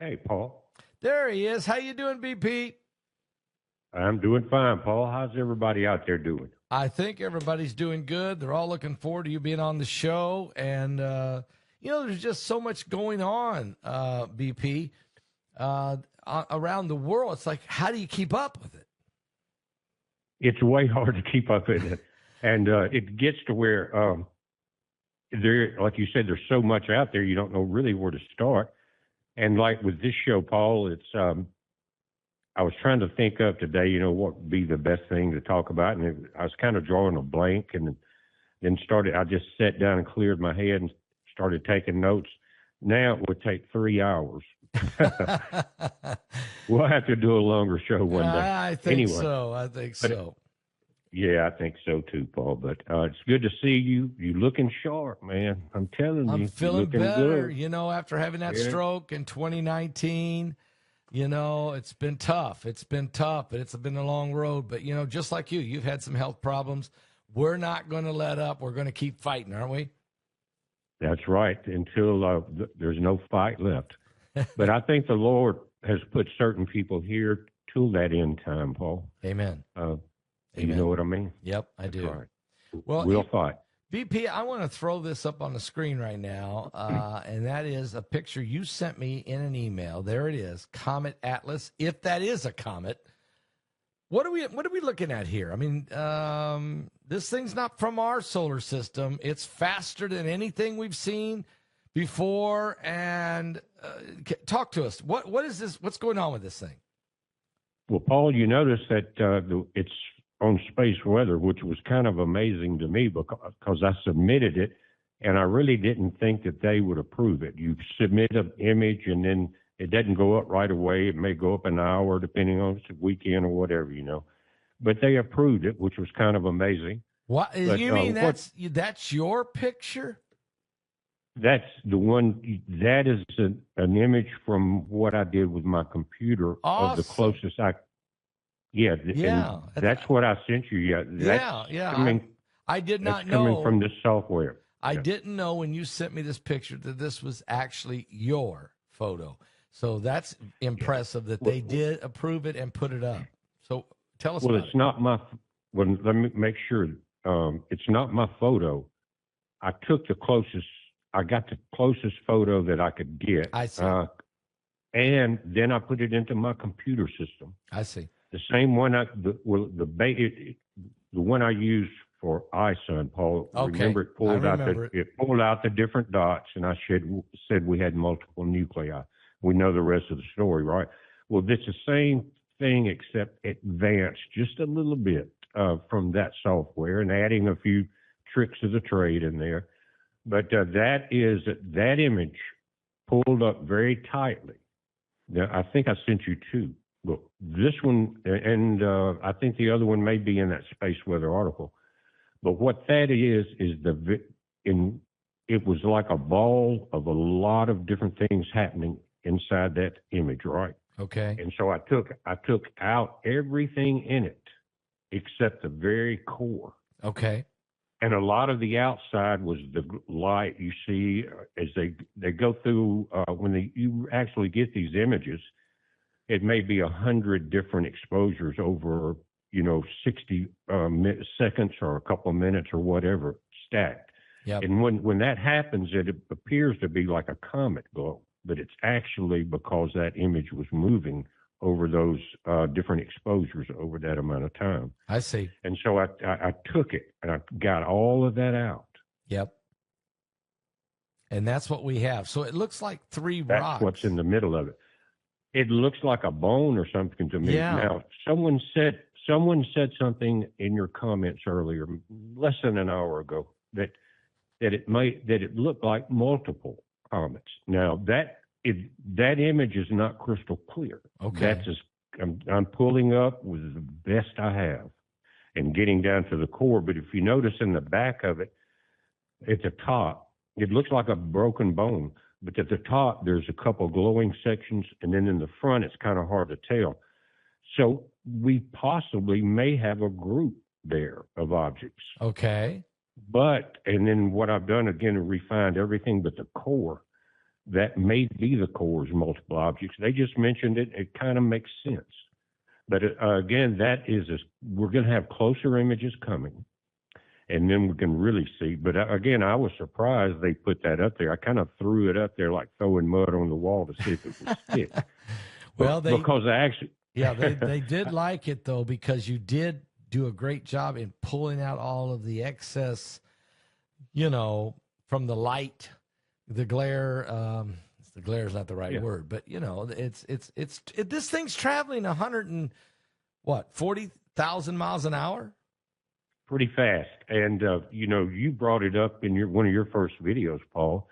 Hey, Paul. There he is. How you doing, BP? I'm doing fine, Paul. How's everybody out there doing? I think everybody's doing good. They're all looking forward to you being on the show. And, there's just so much going on, BP, around the world. It's like, how do you keep up with it? It's way hard to keep up with it. And it gets to where there, like you said, there's so much out there, you don't know really where to start. And like with this show, Paul, I was trying to think of today, what would be the best thing to talk about. And I was kind of drawing a blank and then I just sat down and cleared my head and started taking notes. Now it would take 3 hours. We'll have to do a longer show one day. I think Anyway, so. I think but so. yeah, I think so too, Paul. But it's good to see you. You looking sharp, man. I'm telling I'm you, you're feeling looking better, good. after having that Yeah. stroke in 2019. It's been tough. It's been tough, and it's been a long road. But, just like you've had some health problems. We're not going to let up. We're going to keep fighting, aren't we? That's right. Until there's no fight left. But I think the Lord has put certain people here till that end time, Paul. Amen. You know what I mean? Yep, I That's do. right. Well, We'll fight. BP, I want to throw this up on the screen right now, and that is a picture you sent me in an email. There it is, Comet Atlas. If that is a comet, what are we looking at here? I mean, this thing's not from our solar system. It's faster than anything we've seen before. And talk to us. What is this? What's going on with this thing? Well, Paul, you notice that it's on space weather, which was kind of amazing to me because I submitted it and I really didn't think that they would approve it. You submit an image and then it doesn't go up right away. It may go up an hour depending on if it's a weekend or whatever, But they approved it, which was kind of amazing. What But, you mean? That's your picture? That's the one. That is an image from what I did with my computer of the closest I. Yeah, yeah. That's what I sent you. Yeah, yeah. I did not know coming from this software. I didn't know when you sent me this picture that this was actually your photo. So that's impressive that they did approve it and put it up. So tell us. Well, about it's not my. Well, let me make sure. It's not my photo. I took the closest. I got the closest photo that I could get. I see. And then I put it into my computer system. I see. The same one the one I used for iSun, Paul. Okay. Remember it pulled out the different dots, and I said we had multiple nuclei. We know the rest of the story, right? Well, it's the same thing except advanced just a little bit from that software and adding a few tricks of the trade in there. But that image pulled up very tightly. Now, I think I sent you two. Look, this one, and I think the other one may be in that space weather article. But what that is it was like a ball of a lot of different things happening inside that image, right? Okay. And so I took out everything in it except the very core. Okay. And a lot of the outside was the light you see as they go through when you actually get these images. It may be 100 different exposures over 60 seconds or a couple of minutes or whatever stacked. Yep. And when that happens, it appears to be like a comet glow, but it's actually because that image was moving over those different exposures over that amount of time. I see. And so I took it and I got all of that out. Yep. And that's what we have. So it looks like three That's rocks. what's in the middle of it. It looks like a bone or something to me. Yeah. Now, someone said something in your comments earlier, less than an hour ago, that it looked like multiple comets. Now that image is not crystal clear. Okay. I'm pulling up with the best I have and getting down to the core. But if you notice in the back of it, at the top, it looks like a broken bone. But at the top, there's a couple glowing sections, and then in the front, it's kind of hard to tell. So we possibly may have a group there of objects. Okay. And then what I've done, again, refined everything but the core. that may be the core's multiple objects. They just mentioned it. It kind of makes sense. But again, we're going to have closer images coming, and then we can really see. But again, I was surprised they put that up there. I kind of threw it up there like throwing mud on the wall to see if it would stick. Well, because I actually, yeah, they did like it though, because you did do a great job in pulling out all of the excess, from the light, the glare. The glare is not the right word, but this thing's traveling 40,000 miles an hour. Pretty fast. And, you brought it up in one of your first videos, Paul,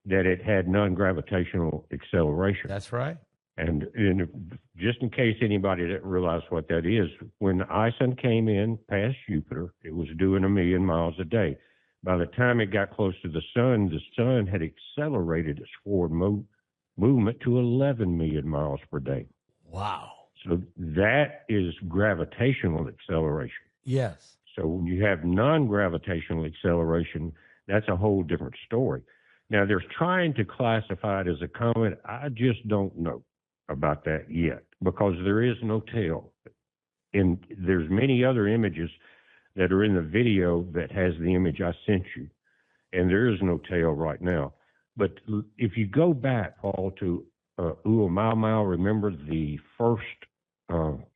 that it had non-gravitational acceleration. That's right. And just in case anybody didn't realize what that is, when ISON came in past Jupiter, it was doing 1 million miles a day. By the time it got close to the sun had accelerated its forward movement to 11 million miles per day. Wow. So that is gravitational acceleration. Yes. So when you have non-gravitational acceleration, that's a whole different story. Now, they're trying to classify it as a comet. I just don't know about that yet, because there is no tail. And there's many other images that are in the video that has the image I sent you, and there is no tail right now. But if you go back, Paul, to Oumuamua, remember the first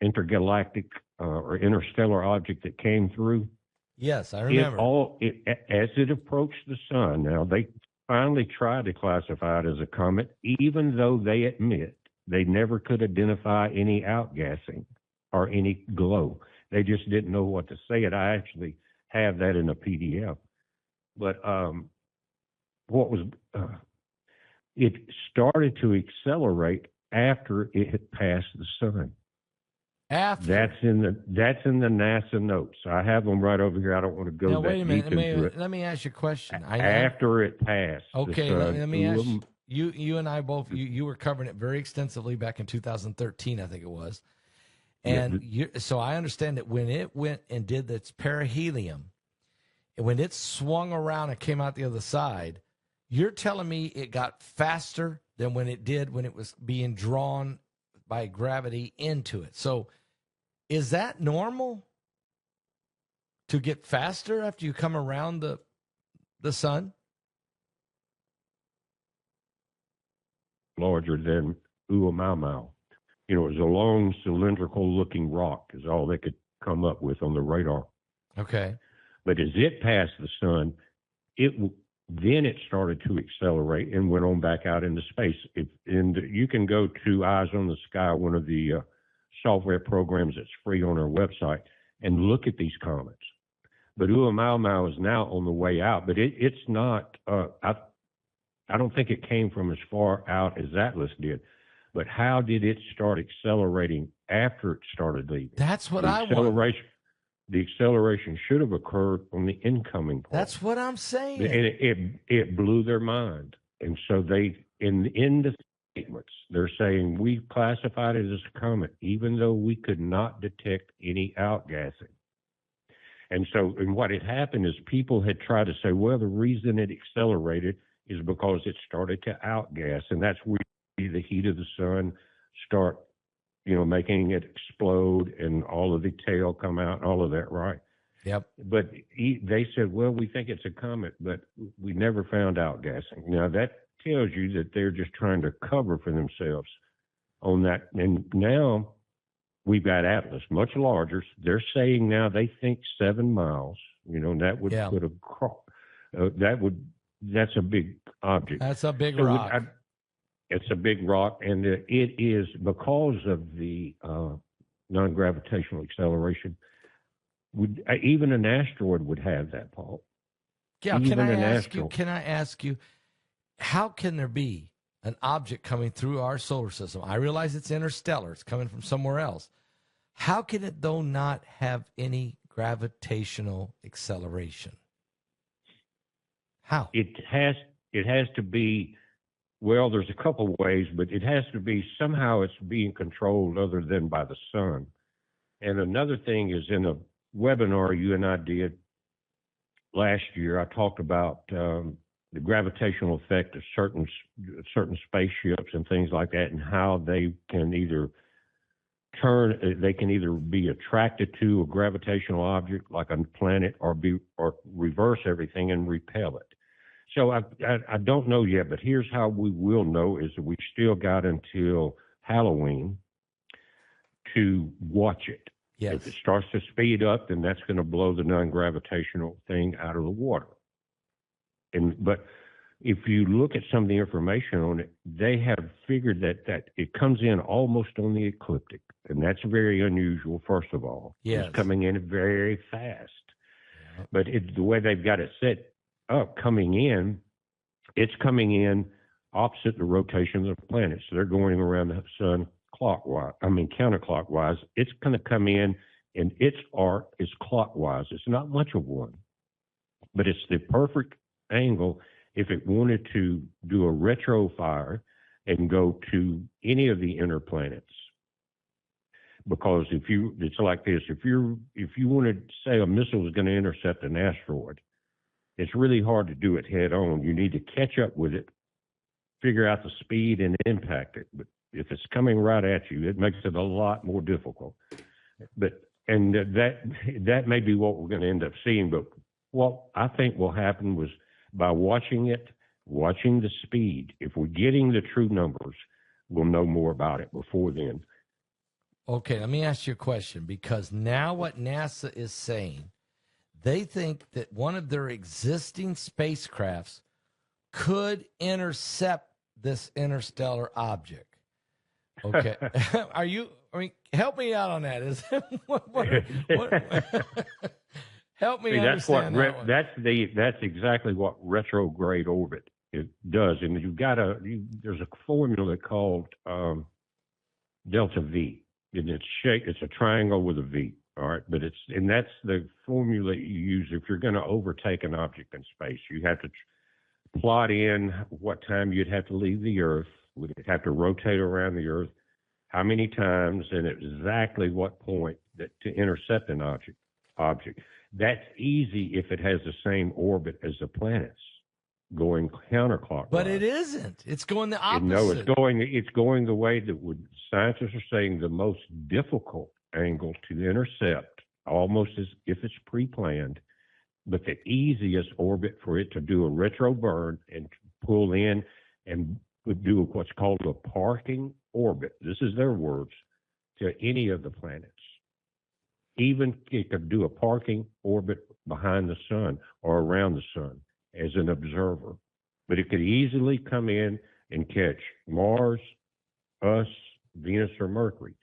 intergalactic or interstellar object that came through? Yes, I remember. As it approached the sun, now they finally tried to classify it as a comet, even though they admit they never could identify any outgassing or any glow. They just didn't know what to say it. I actually have that in a PDF. But it started to accelerate after it had passed the sun. After? That's in the NASA notes. I have them right over here. I don't want to go now, that wait a minute. deep into it. Let me ask you a question. After it passed. Okay, let me ask you. You and I both. You were covering it very extensively back in 2013, I think it was. And so I understand that when it went and did its perihelium, when it swung around and came out the other side, you're telling me it got faster than when it was being drawn by gravity into it. So is that normal to get faster after you come around the sun? Larger than Oumuamua. It was a long cylindrical-looking rock is all they could come up with on the radar. Okay. But as it passed the sun, then it started to accelerate and went on back out into space. And you can go to Eyes on the Sky, one of the software programs that's free on our website, and look at these comets. But Oumuamua is now on the way out, but it's not. I don't think it came from as far out as Atlas did. But how did it start accelerating after it started leaving? That's what I want. The acceleration should have occurred on the incoming part. That's what I'm saying. And it blew their mind. And so in the statements, they're saying we classified it as a comet, even though we could not detect any outgassing. And what had happened is people had tried to say, well, the reason it accelerated is because it started to outgas, and that's where the heat of the sun start, making it explode and all of the tail come out and all of that, right? Yep. But they said, well, we think it's a comet, but we never found outgassing. Now, that tells you that they're just trying to cover for themselves on that. And now we've got Atlas, much larger. They're saying now they think 7 miles, and that would put that's a big object. That's a big rock. It's a big rock, and it is because of the non-gravitational acceleration. Even an asteroid would have that, Paul. Yeah. Can I ask you, how can there be an object coming through our solar system? I realize it's interstellar; it's coming from somewhere else. How can it though not have any gravitational acceleration? How? It has to be. Well, there's a couple ways, but it has to be somehow it's being controlled other than by the sun. And another thing is in a webinar you and I did last year, I talked about the gravitational effect of certain spaceships and things like that, and how they can either be attracted to a gravitational object like a planet, or reverse everything and repel it. So I don't know yet, but here's how we will know: is that we still got until Halloween to watch it. Yes. If it starts to speed up, then that's going to blow the non-gravitational thing out of the water. But if you look at some of the information on it, they have figured that it comes in almost on the ecliptic, and that's very unusual. First of all, yes. It's coming in very fast. Yeah. But the way they've got it set up, it's coming in opposite the rotation of the planet. So they're going around the sun counterclockwise. It's going to come in, and its arc is clockwise. It's not much of one, but it's the perfect angle if it wanted to do a retro fire and go to any of the inner planets. Because it's like this: if you wanted to say a missile is going to intercept an asteroid, it's really hard to do it head on. You need to catch up with it, figure out the speed, and impact it. But if it's coming right at you, it makes it a lot more difficult. And that may be what we're going to end up seeing. But what I think will happen was, by watching the speed, if we're getting the true numbers, we'll know more about it before then. Okay, let me ask you a question, because now what NASA is saying, they think that one of their existing spacecrafts could intercept this interstellar object. Okay. Help me out on that. Help me understand that's exactly what retrograde orbit it does. And there's a formula called delta V. And it's a triangle with a V. All right, but that's the formula you use if you're going to overtake an object in space. You have to plot in what time you'd have to leave the Earth, would it have to rotate around the Earth, how many times, and exactly what point to intercept an object. That's easy if it has the same orbit as the planets, going counterclockwise. But it isn't. It's going the opposite. No, it's going the way that scientists are saying the most difficult angle to intercept, almost as if it's pre-planned, but the easiest orbit for it to do a retro burn and pull in and do what's called a parking orbit. This is their words, to any of the planets. Even it could do a parking orbit behind the sun or around the sun as an observer. But it could easily come in and catch Mars, us, Venus, or Mercury.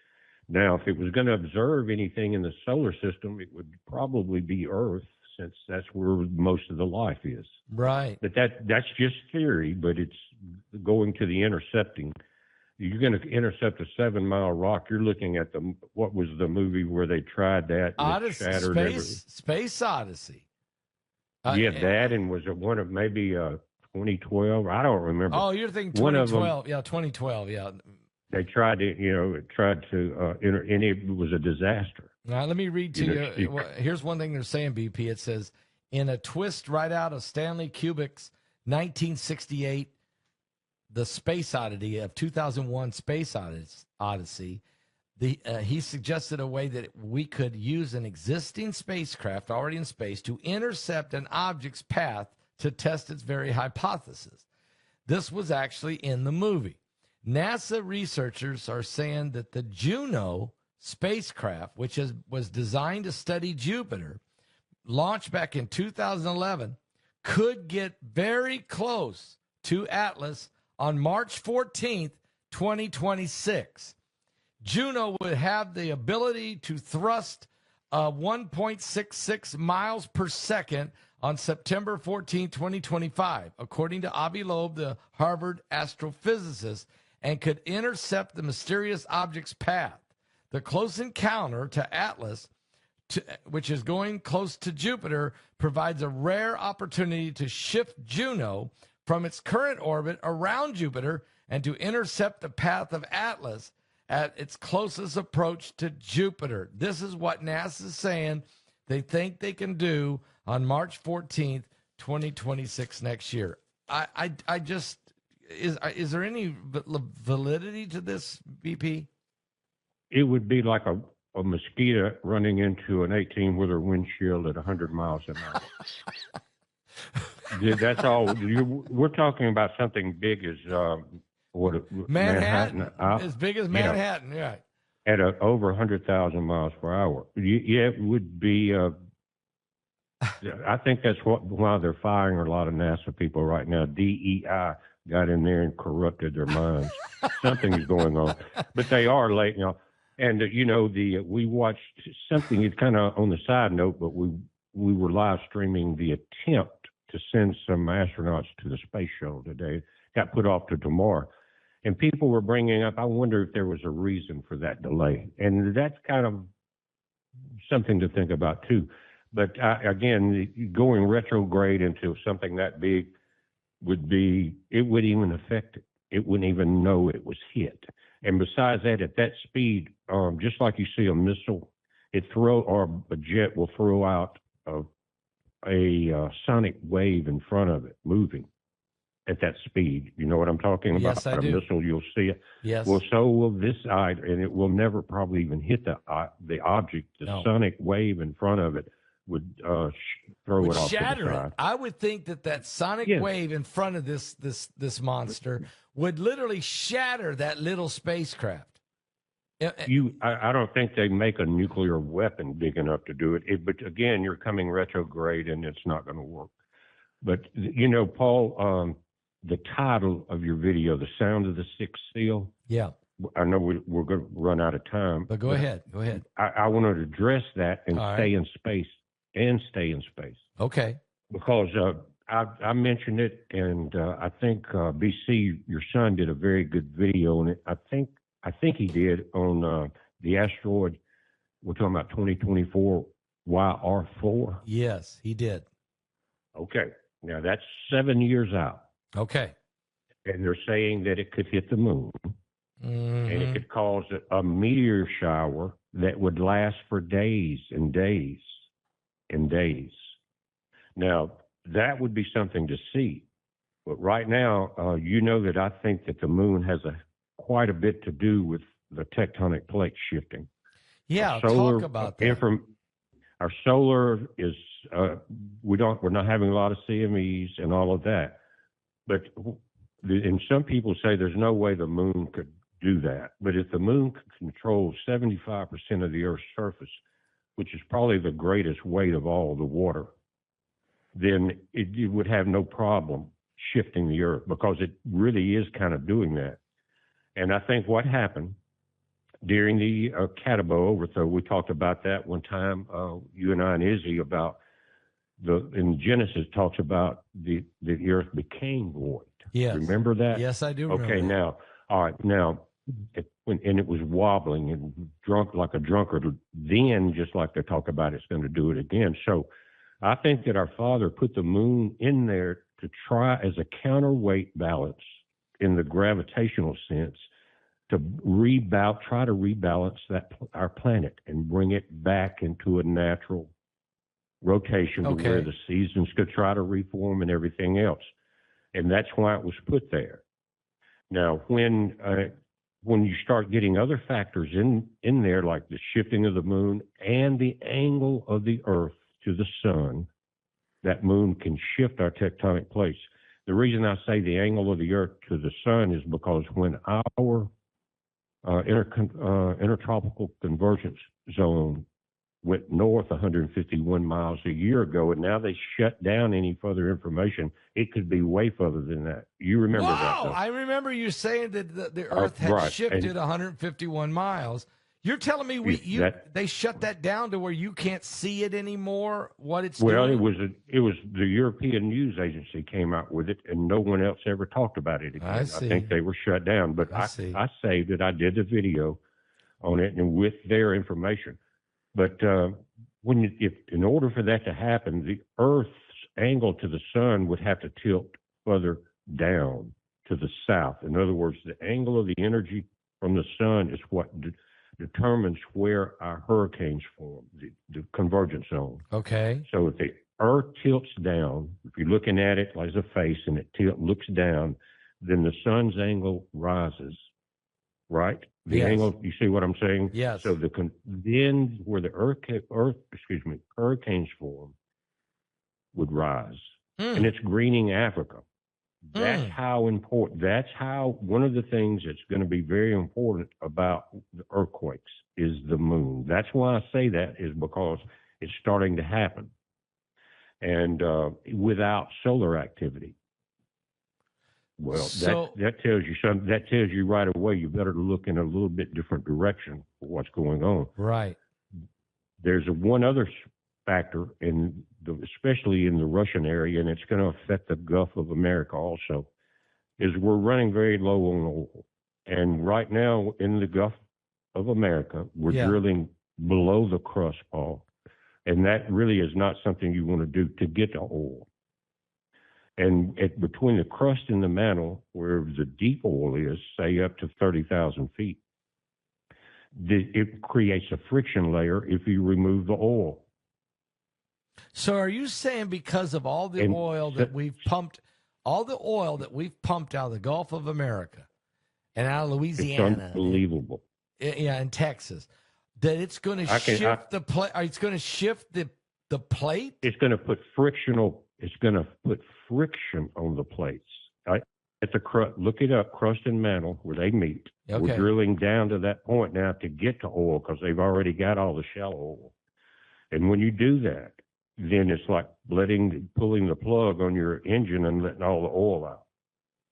Now, if it was going to observe anything in the solar system, it would probably be Earth, since that's where most of the life is. Right. But that's just theory, but it's going to the intercepting. You're going to intercept a 7-mile rock. You're looking at what was the movie where they tried that? Space Odyssey. That, and was it one of maybe 2012? I don't remember. Oh, you're thinking 2012. Yeah, 2012. Yeah. They tried to, and it was a disaster. Now, let me read to you. Here's one thing they're saying, BP. It says, in a twist right out of Stanley Kubrick's 1968, The Space Oddity of 2001 Space Odyssey, he suggested a way that we could use an existing spacecraft already in space to intercept an object's path to test its very hypothesis. This was actually in the movie. NASA researchers are saying that the Juno spacecraft, which was designed to study Jupiter, launched back in 2011, could get very close to Atlas on March 14th, 2026. Juno would have the ability to thrust 1.66 miles per second on September 14, 2025, according to Avi Loeb, the Harvard astrophysicist, and could intercept the mysterious object's path. The close encounter to Atlas, which is going close to Jupiter, provides a rare opportunity to shift Juno from its current orbit around Jupiter and to intercept the path of Atlas at its closest approach to Jupiter. This is what NASA is saying they think they can do on March 14th, 2026 next year. I just is there any validity to this, BP? It would be like a mosquito running into an 18-wheeler windshield at 100 miles an hour. That's all. We're talking about something big as Manhattan, as big as Manhattan, yeah. At over 100,000 miles per hour. Yeah, it would be. I think that's why they're firing a lot of NASA people right now. DEI got in there and corrupted their minds. Something's going on, but they are late now. And we watched something. It's kind of on the side note, but we were live streaming the attempt to send some astronauts to the space shuttle today. Got put off to tomorrow. And people were bringing up, I wonder if there was a reason for that delay. And that's kind of something to think about, too. But again, going retrograde into something that big it would even affect it. It wouldn't even know it was hit. And besides that, at that speed, just like you see a missile, or a jet will throw out a sonic wave in front of it, moving at that speed. You know what I'm talking about? Yes, I do. A missile, you'll see it. Yes. Well, so will this side, and it will never probably even hit the object. The sonic wave in front of it would throw it off shatter to the side. it. I would think that sonic wave in front of this monster would literally shatter that little spacecraft. I don't think they make a nuclear weapon big enough to do it. But again, you're coming retrograde, and it's not going to work. But Paul, the title of your video, "The Sound of the Sixth Seal." Yeah. I know we're going to run out of time. But go ahead. I want to address that and stay in space. Okay. Because I mentioned it, and I think BC, your son, did a very good video on it. I think he did on the asteroid. We're talking about 2024 YR4. Yes, he did. Okay. Now that's 7 years out. Okay. And they're saying that it could hit the moon. Mm-hmm. And it could cause a meteor shower that would last for days and days and days. Now, that would be something to see. But right now, that I think that the moon has quite a bit to do with the tectonic plate shifting. Yeah, talk about that. Our solar is, we're not having a lot of CMEs and all of that. But and some people say there's no way the moon could do that. But if the moon could control 75% of the Earth's surface, which is probably the greatest weight of all, the water, then it would have no problem shifting the Earth, because it really is kind of doing that. And I think what happened during the Catabo overthrow, we talked about that one time, you and I and Izzy, about in Genesis talks about the Earth became void. Yes. Remember that? Yes, I do remember. Okay, now, all right, now, and it was wobbling and drunk like a drunkard, then just like they talk about it's going to do it again. So I think that our Father put the moon in there to try as a counterweight balance in the gravitational sense to try to rebalance our planet and bring it back into a natural rotation to where the seasons could try to reform and everything else. And that's why it was put there. Now, when you start getting other factors in there, like the shifting of the moon and the angle of the Earth to the sun, that moon can shift our tectonic plates. The reason I say the angle of the Earth to the sun is because when our intertropical convergence zone went north 151 miles a year ago, and now they shut down any further information, it could be way further than that. You remember that? Wow, I remember you saying that the Earth had shifted 151 miles. You're telling me they shut that down to where you can't see it anymore? What it's doing? It was the European News Agency came out with it, and no one else ever talked about it again. I think they were shut down. But I saved it. I did the video on it, and with their information. But if in order for that to happen, the Earth's angle to the sun would have to tilt further down to the south. In other words, the angle of the energy from the sun is what determines where our hurricanes form, the convergence zone. Okay. So if the Earth tilts down, if you're looking at it as a face and it looks down, then the sun's angle rises, right? The Yes. angle, you see what I'm saying? Yes. So then where the hurricanes form would rise. And it's greening Africa. That's how important, that's how, one of the things that's going to be very important about the earthquakes is the moon. That's why I say that, is because it's starting to happen. And without solar activity. Well, that tells you something. That tells you right away you better look in a little bit different direction for what's going on. Right. There's one other factor, especially in the Russian area, and it's going to affect the Gulf of America also, is we're running very low on oil. And right now in the Gulf of America, we're drilling below the crust, Paul. And that really is not something you want to do to get to oil. And between the crust and the mantle, where the deep oil is, say up to 30,000 feet, it creates a friction layer if you remove the oil. So are you saying because of all the oil that we've pumped, out of the Gulf of America and out of Louisiana, it's unbelievable, and Texas, that it's going to shift the plate? It's going to shift the plate. It's going to put friction on the plates. At the crust, look it up, crust and mantle, where they meet. Okay. We're drilling down to that point now to get to oil because they've already got all the shallow oil. And when you do that, then it's like pulling the plug on your engine and letting all the oil out.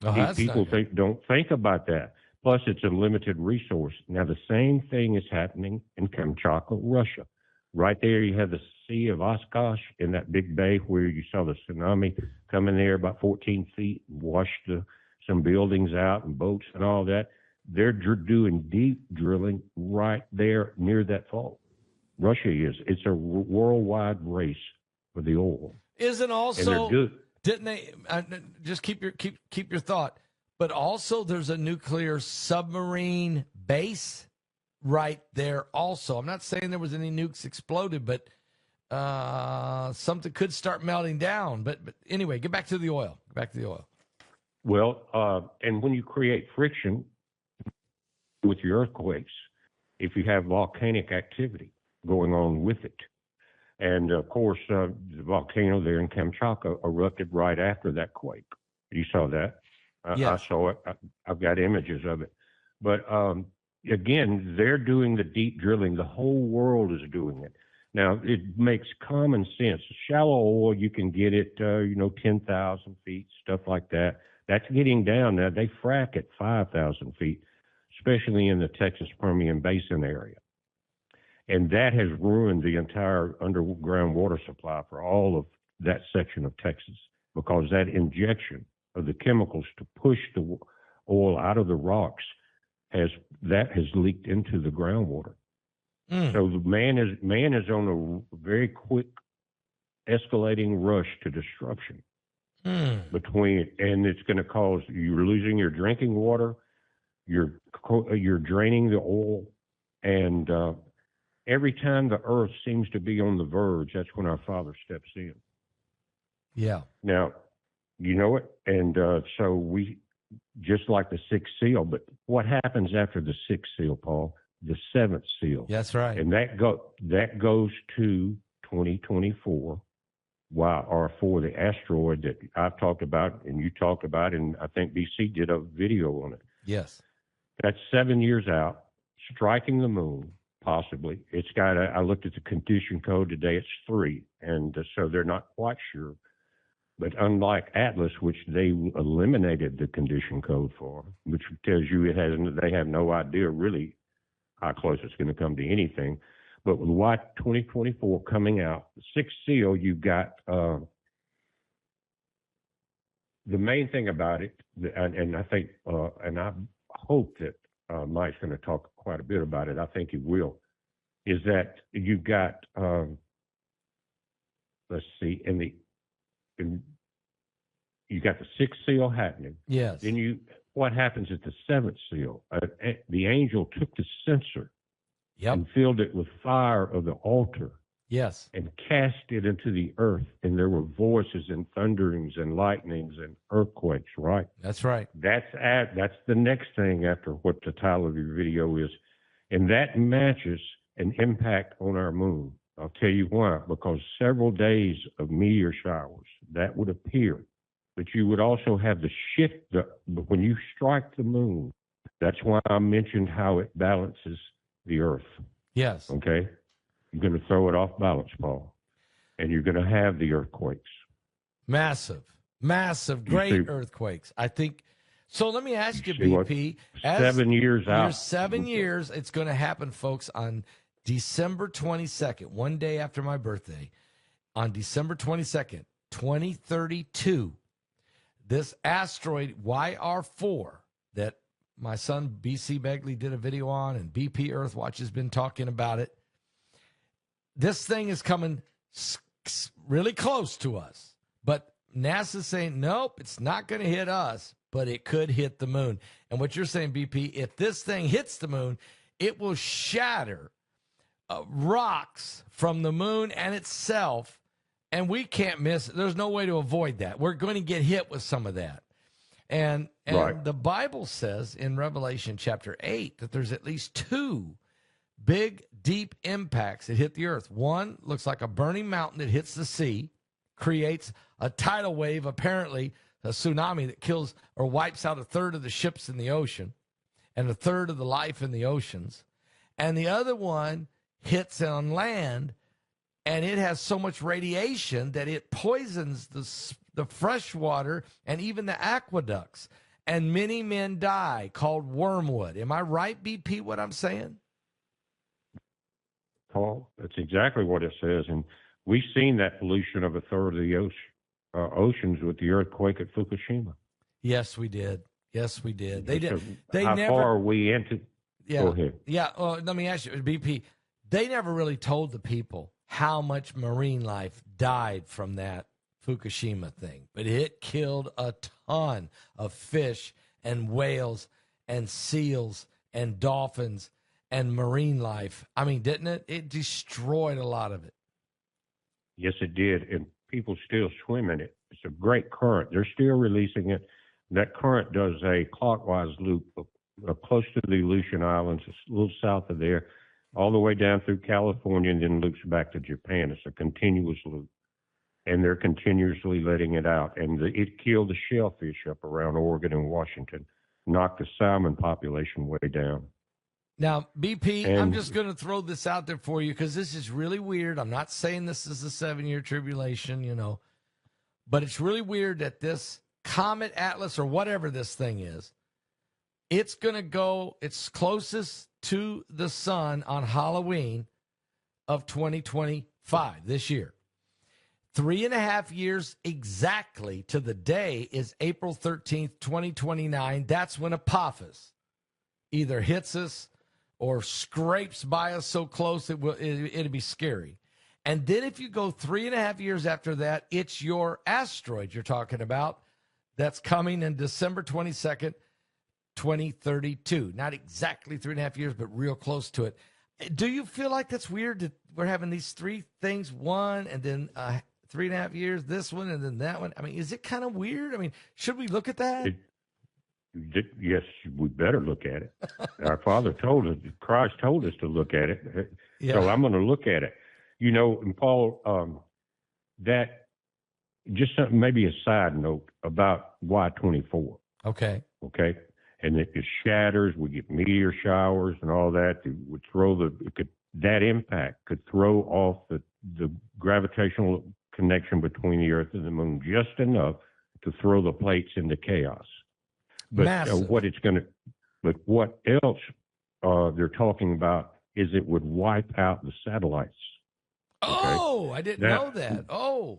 Oh, People don't think about that. Plus, it's a limited resource. Now, the same thing is happening in Kamchatka, Russia. Right there, you have the Sea of Oshkosh in that big bay where you saw the tsunami come in there about 14 feet and washed some buildings out and boats and all that. They're doing deep drilling right there near that fault. Russia is. It's a worldwide race for the oil. Isn't also, and they're good. Didn't they? Just keep your thought. But also, there's a nuclear submarine base right there. Also, I'm not saying there was any nukes exploded, but something could start melting down. But anyway, get back to the oil. Well, and when you create friction with your earthquakes, if you have volcanic activity going on with it, and of course, the volcano there in Kamchatka erupted right after that quake. You saw that? Yes. I saw it. I've got images of it. But again, they're doing the deep drilling. The whole world is doing it. Now, it makes common sense. Shallow oil, you can get it, 10,000 feet, stuff like that. That's getting down now. They frack at 5,000 feet, especially in the Texas Permian Basin area. And that has ruined the entire underground water supply for all of that section of Texas, because that injection of the chemicals to push the oil out of the rocks has leaked into the groundwater. So the man is on a very quick escalating rush to destruction and it's going to cause, you're losing your drinking water, you're draining the oil, and every time the earth seems to be on the verge, that's when our Father steps in. Yeah. Now, you know it, and so we, just like the sixth seal, but what happens after the sixth seal, Paul? The seventh seal. That's right. And that goes to 2024, or for the asteroid that I've talked about and you talked about, and I think BC did a video on it. Yes. That's 7 years out, striking the moon, possibly. It's got I looked at the condition code today, it's 3, and so they're not quite sure. But unlike Atlas, which they eliminated the condition code for, which tells you they have no idea really how close it's going to come to anything. But with Watt 2024 coming out, the sixth seal, you've got the main thing about it, and I think, and I hope that Mike's going to talk quite a bit about it. I think he will. Is that you've got, let's see, you got the sixth seal happening. Yes. Then what happens at the seventh seal? The angel took the censer Yep. and filled it with fire of the altar Yes. and cast it into the earth. And there were voices and thunderings and lightnings and earthquakes, right? That's right. That's the next thing after what the title of your video is. And that matches an impact on our moon. I'll tell you why. Because several days of meteor showers, that would appear. But you would also have the shift, but when you strike the moon, that's why I mentioned how it balances the earth. Yes. Okay? You're going to throw it off balance, Paul. And you're going to have the earthquakes. Massive, great earthquakes. I think. So let me ask you, BP. 7 years out. You're 7 years. It's going to happen, folks, on December 22nd, one day after my birthday. On December 22nd, 2032, this asteroid YR4 that my son BC Begley did a video on and BP Earthwatch has been talking about it. This thing is coming really close to us, but NASA's saying, nope, it's not going to hit us, but it could hit the moon. And what you're saying, BP, if this thing hits the moon, it will shatter rocks from the moon and itself, and we can't miss it. There's no way to avoid that. We're going to get hit with some of that. And right. The Bible says in Revelation chapter 8 that there's at least two big, deep impacts that hit the earth. One looks like a burning mountain that hits the sea, creates a tidal wave, apparently a tsunami that kills or wipes out a third of the ships in the ocean and a third of the life in the oceans. And the other one hits on land, and it has so much radiation that it poisons the fresh water and even the aqueducts. And many men die, called wormwood. Am I right, BP, what I'm saying? Paul, that's exactly what it says. And we've seen that pollution of a third of the oceans with the earthquake at Fukushima. Yes, we did. Yes, we did. They did. How far are we into? Yeah. Go ahead. Yeah. Well, let me ask you, BP. They never really told the people how much marine life died from that Fukushima thing, but it killed a ton of fish and whales and seals and dolphins and marine life. I mean, didn't it? It destroyed a lot of it. Yes, it did. And people still swim in it. It's a great current. They're still releasing it. That current does a clockwise loop close to the Aleutian Islands, a little south of there, all the way down through California, and then loops back to Japan. It's a continuous loop. And they're continuously letting it out. And it killed the shellfish up around Oregon and Washington, knocked the salmon population way down. Now, BP, I'm just going to throw this out there for you because this is really weird. I'm not saying this is a 7-year tribulation, but it's really weird that this Comet Atlas or whatever this thing is, it's going to go its closest to the sun on Halloween of 2025, this year. 3.5 years exactly to the day is April 13th, 2029. That's when Apophis either hits us or scrapes by us so close it'd be scary. And then if you go 3.5 years after that, it's your asteroid you're talking about that's coming in December 22nd, 2032. Not exactly 3.5 years, but real close to it. Do you feel like that's weird that we're having these three things, one, and then 3.5 years, this one, and then that one? I mean, is it kind of weird? I mean, should we look at that? Yes, we better look at it. Our Father told us, Christ told us to look at it. Yeah. So I'm going to look at it. And Paul, that just something, maybe a side note about Y24. Okay. And it shatters. We get meteor showers and all that. It would that impact could throw off the gravitational connection between the Earth and the Moon just enough to throw the plates into chaos. But what else they're talking about is it would wipe out the satellites. Oh, I didn't know that. Oh.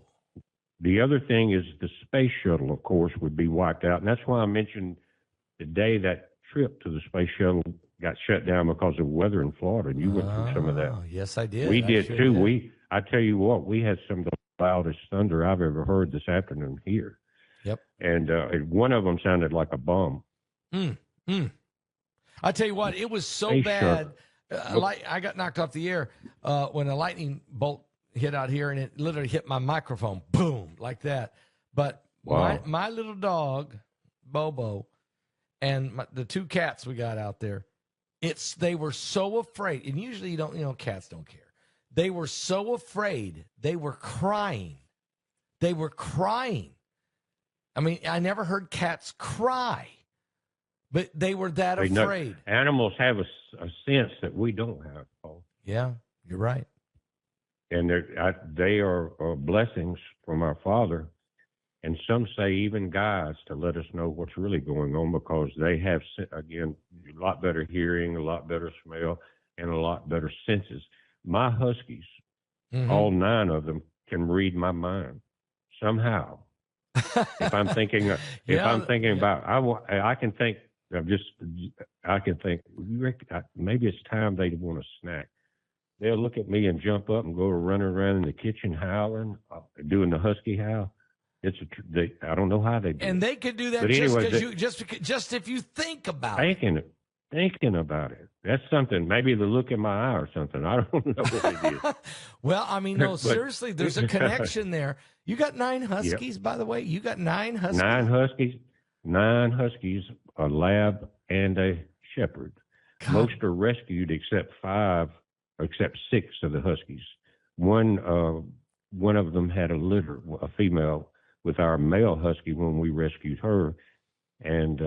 The other thing is the space shuttle, of course, would be wiped out. And that's why I mentioned the day that trip to the space shuttle got shut down because of weather in Florida. And you went through some of that. Yes, I did. We did too. I tell you what, we had some of the loudest thunder I've ever heard this afternoon here. Yep. And one of them sounded like a bomb. I tell you what, it was so bad. I got knocked off the air when a lightning bolt hit out here, and it literally hit my microphone, boom, like that. But Wow. my little dog, Bobo, and the two cats we got out there, they were so afraid, and usually cats don't care. They were so afraid, they were crying. They were crying. I mean, I never heard cats cry, but they were that afraid. Animals have a sense that we don't have, Paul. Yeah, you're right. And they are blessings from our Father. And some say even guides to let us know what's really going on, because they have, again, a lot better hearing, a lot better smell, and a lot better senses. My Huskies, all 9 of them, can read my mind somehow. If I'm thinking, about, I can think maybe it's time they want a snack. They'll look at me and jump up and go running around in the kitchen howling, doing the husky howl. I don't know how they do. And they could do that just if you think about it. Thinking about it. That's something. Maybe the look in my eye or something. I don't know what it is. Well, I mean, no, seriously, there's a connection there. You got 9 Huskies, by the way. You got 9 Huskies. 9 Huskies, a lab, and a shepherd. God. Most are rescued except 6 of the Huskies. One of them had a litter, a female, with our male Husky when we rescued her. And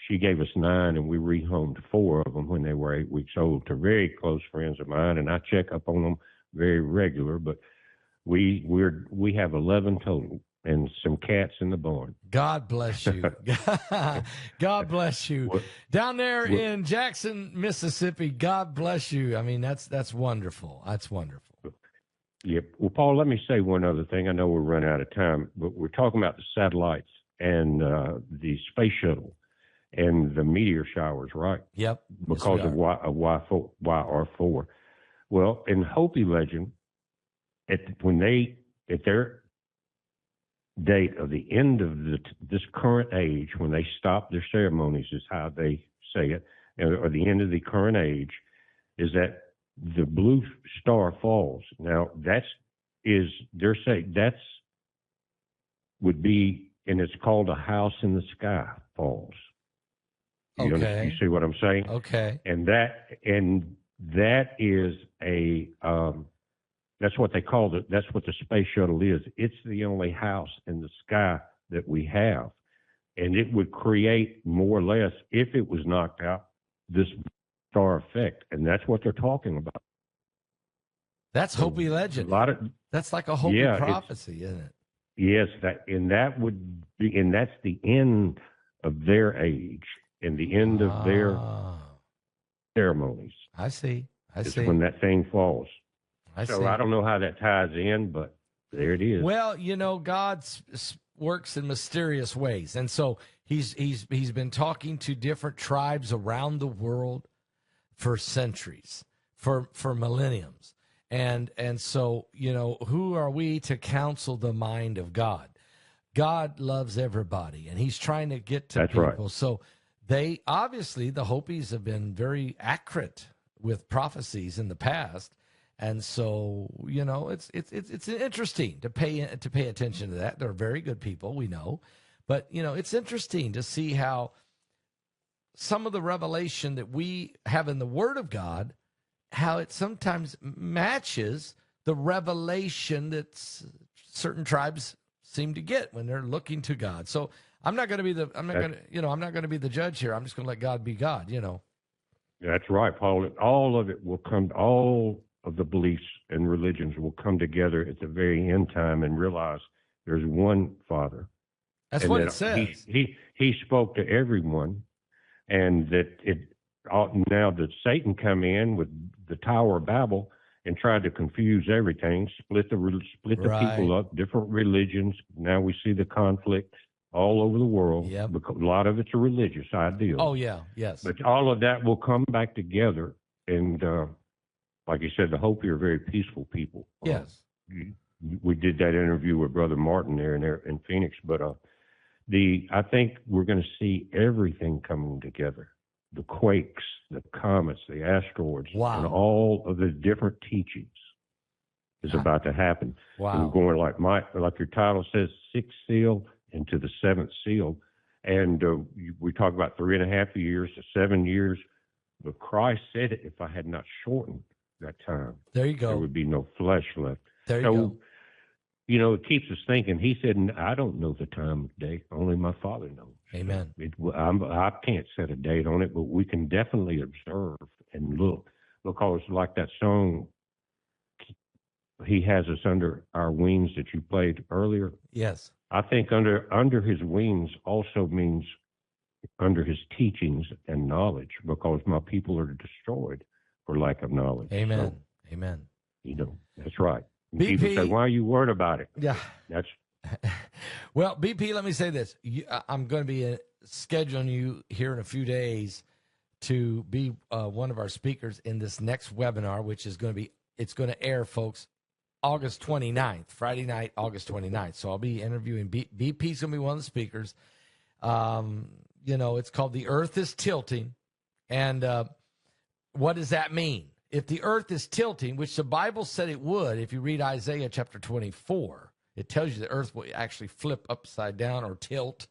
she gave us 9, and we rehomed 4 of them when they were 8 weeks old to very close friends of mine. And I check up on them very regular, but we have 11 total and some cats in the barn. God bless you. God bless you. Down there in Jackson, Mississippi, God bless you. I mean, that's wonderful. That's wonderful. Yep. Well, Paul, let me say one other thing. I know we're running out of time, but we're talking about the satellites and the space shuttle and the meteor showers, right? Yep. Because of YR4. Well, in Hopi legend, at their date of the end of this current age, when they stop their ceremonies, is how they say it, or the end of the current age, is that the blue star falls. Now would be, and it's called a house in the sky falls. You see what I'm saying? Okay. And that is that's what they call it. That's what the space shuttle is. It's the only house in the sky that we have. And it would create more or less, if it was knocked out, this star effect. And that's what they're talking about. That's Hopi legend. That's like a Hopi prophecy, isn't it? Yes, that would be, and that's the end of their age and the end of their ceremonies. I see. It's when that thing falls. I don't know how that ties in, but there it is. Well, God works in mysterious ways, and so he's been talking to different tribes around the world for centuries, for millenniums. And so, who are we to counsel the mind of God? God loves everybody, and he's trying to get to people. Right. So the Hopis have been very accurate with prophecies in the past. And so, it's interesting to pay attention to that. They're very good people, we know. But, it's interesting to see how some of the revelation that we have in the Word of God, how it sometimes matches the revelation that certain tribes seem to get when they're looking to God. So I'm not going to be the judge here. I'm just going to let God be God, That's right, Paul. All of the beliefs and religions will come together at the very end time and realize there's one Father. That's what it says. He spoke to everyone, and now that Satan come in with the Tower of Babel and tried to confuse everything, split the people up, different religions. Now we see the conflict all over the world. Yep. Because a lot of it's a religious ideal. Oh yeah, yes. But all of that will come back together, and like you said, the Hopi are very peaceful people. Yes. We did that interview with Brother Martin there in Phoenix, but I think we're going to see everything coming together. The quakes, the comets, the asteroids, and all of the different teachings. is about to happen. Wow. We're going like your title says, sixth seal into the seventh seal. And we talk about 3.5 years to 7 years. But Christ said, if I had not shortened that time, there you go. There would be no flesh left. There you go. You know, it keeps us thinking. He said, I don't know the time of day. Only my Father knows. Amen. I can't set a date on it, but we can definitely observe and look. Because like that song, He has us under our wings that you played earlier. Yes. I think under his wings also means under his teachings and knowledge, because my people are destroyed for lack of knowledge. Amen. So, Amen. you know, that's right. And BP, people say, why are you worried about it? Yeah. That's well, BP, let me say this. I'm going to be scheduling you here in a few days to be one of our speakers in this next webinar, which is going to be, it's going to air, folks, August 29th, Friday night, August 29th. So I'll be interviewing BP's going to be one of the speakers. You know, it's called The Earth is Tilting. And what does that mean? If the earth is tilting, which the Bible said it would, if you read Isaiah chapter 24, it tells you the earth will actually flip upside down or tilt.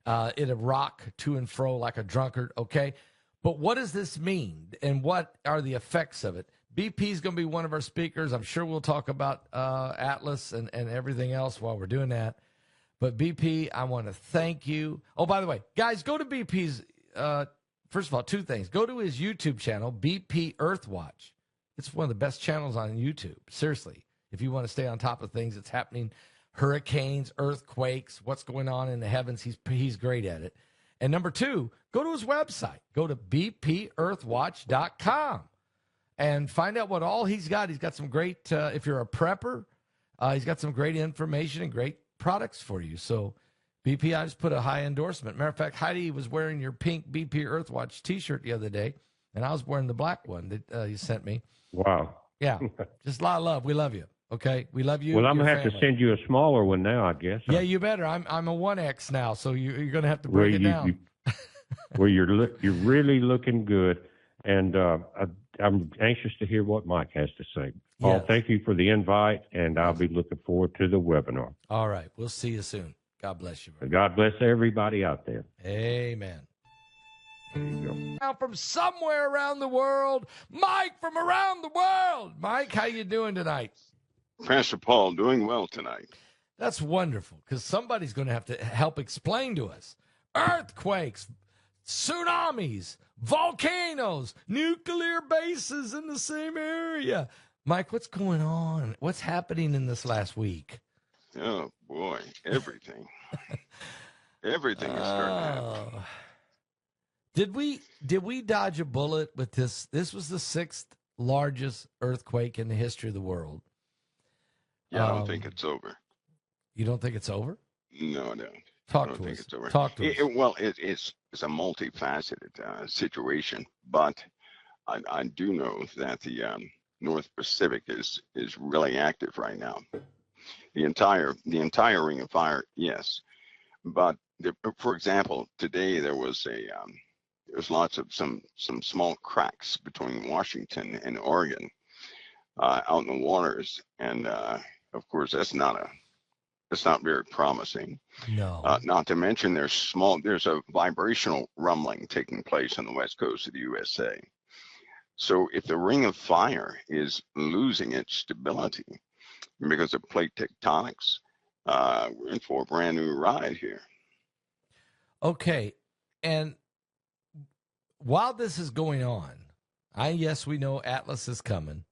It'll rock to and fro like a drunkard, okay? But what does this mean, and what are the effects of it? BP is going to be one of our speakers. I'm sure we'll talk about Atlas and everything else while we're doing that. But BP, I want to thank you. Oh, by the way, guys, go to BP's, first of all, two things. Go to his YouTube channel, BP Earthwatch. It's one of the best channels on YouTube, seriously. If you want to stay on top of things that's happening, hurricanes, earthquakes, what's going on in the heavens, he's great at it. And number two, go to his website. Go to bpearthwatch.com and find out what all he's got. He's got some great, if you're a prepper, he's got some great information and great products for you. So, BP, I just put a high endorsement. Matter of fact, Heidi was wearing your pink BP Earthwatch T-shirt the other day, and I was wearing the black one that you sent me. wow. Yeah, just a lot of love. We love you. Okay, we love you. Well, I'm gonna have to send you a smaller one now, I guess. Yeah, you better. I'm a 1X now, so you're gonna have to break it down. Well, you're really looking good, and I'm anxious to hear what Mike has to say. Paul, Yes. thank you for the invite, and I'll be looking forward to the webinar. All right, we'll see you soon. God bless you. God bless everybody out there. Amen. There you go. Now from somewhere around the world, Mike from around the world. Mike, how you doing tonight? Pastor Paul, doing well tonight. That's wonderful, because somebody's going to have to help explain to us. Earthquakes, tsunamis, volcanoes, nuclear bases in the same area. Mike, what's going on? What's happening in this last week? Oh, boy, everything. Everything is starting to happen. Did we dodge a bullet with this? This was the 6th largest earthquake in the history of the world. Yeah, I don't think it's over. You don't think it's over? No, I don't. Talk I don't to think us. it's over. Talk to us. Well, it's a multifaceted situation, but I do know that the North Pacific is really active right now. The entire Ring of Fire, yes, but for example, today there was lots of some small cracks between Washington and Oregon out in the waters, and of course that's not very promising. No. Not to mention there's a vibrational rumbling taking place on the west coast of the USA. So if the Ring of Fire is losing its stability because of plate tectonics, we're in for a brand new ride here. Okay, and while this is going on, yes, we know Atlas is coming.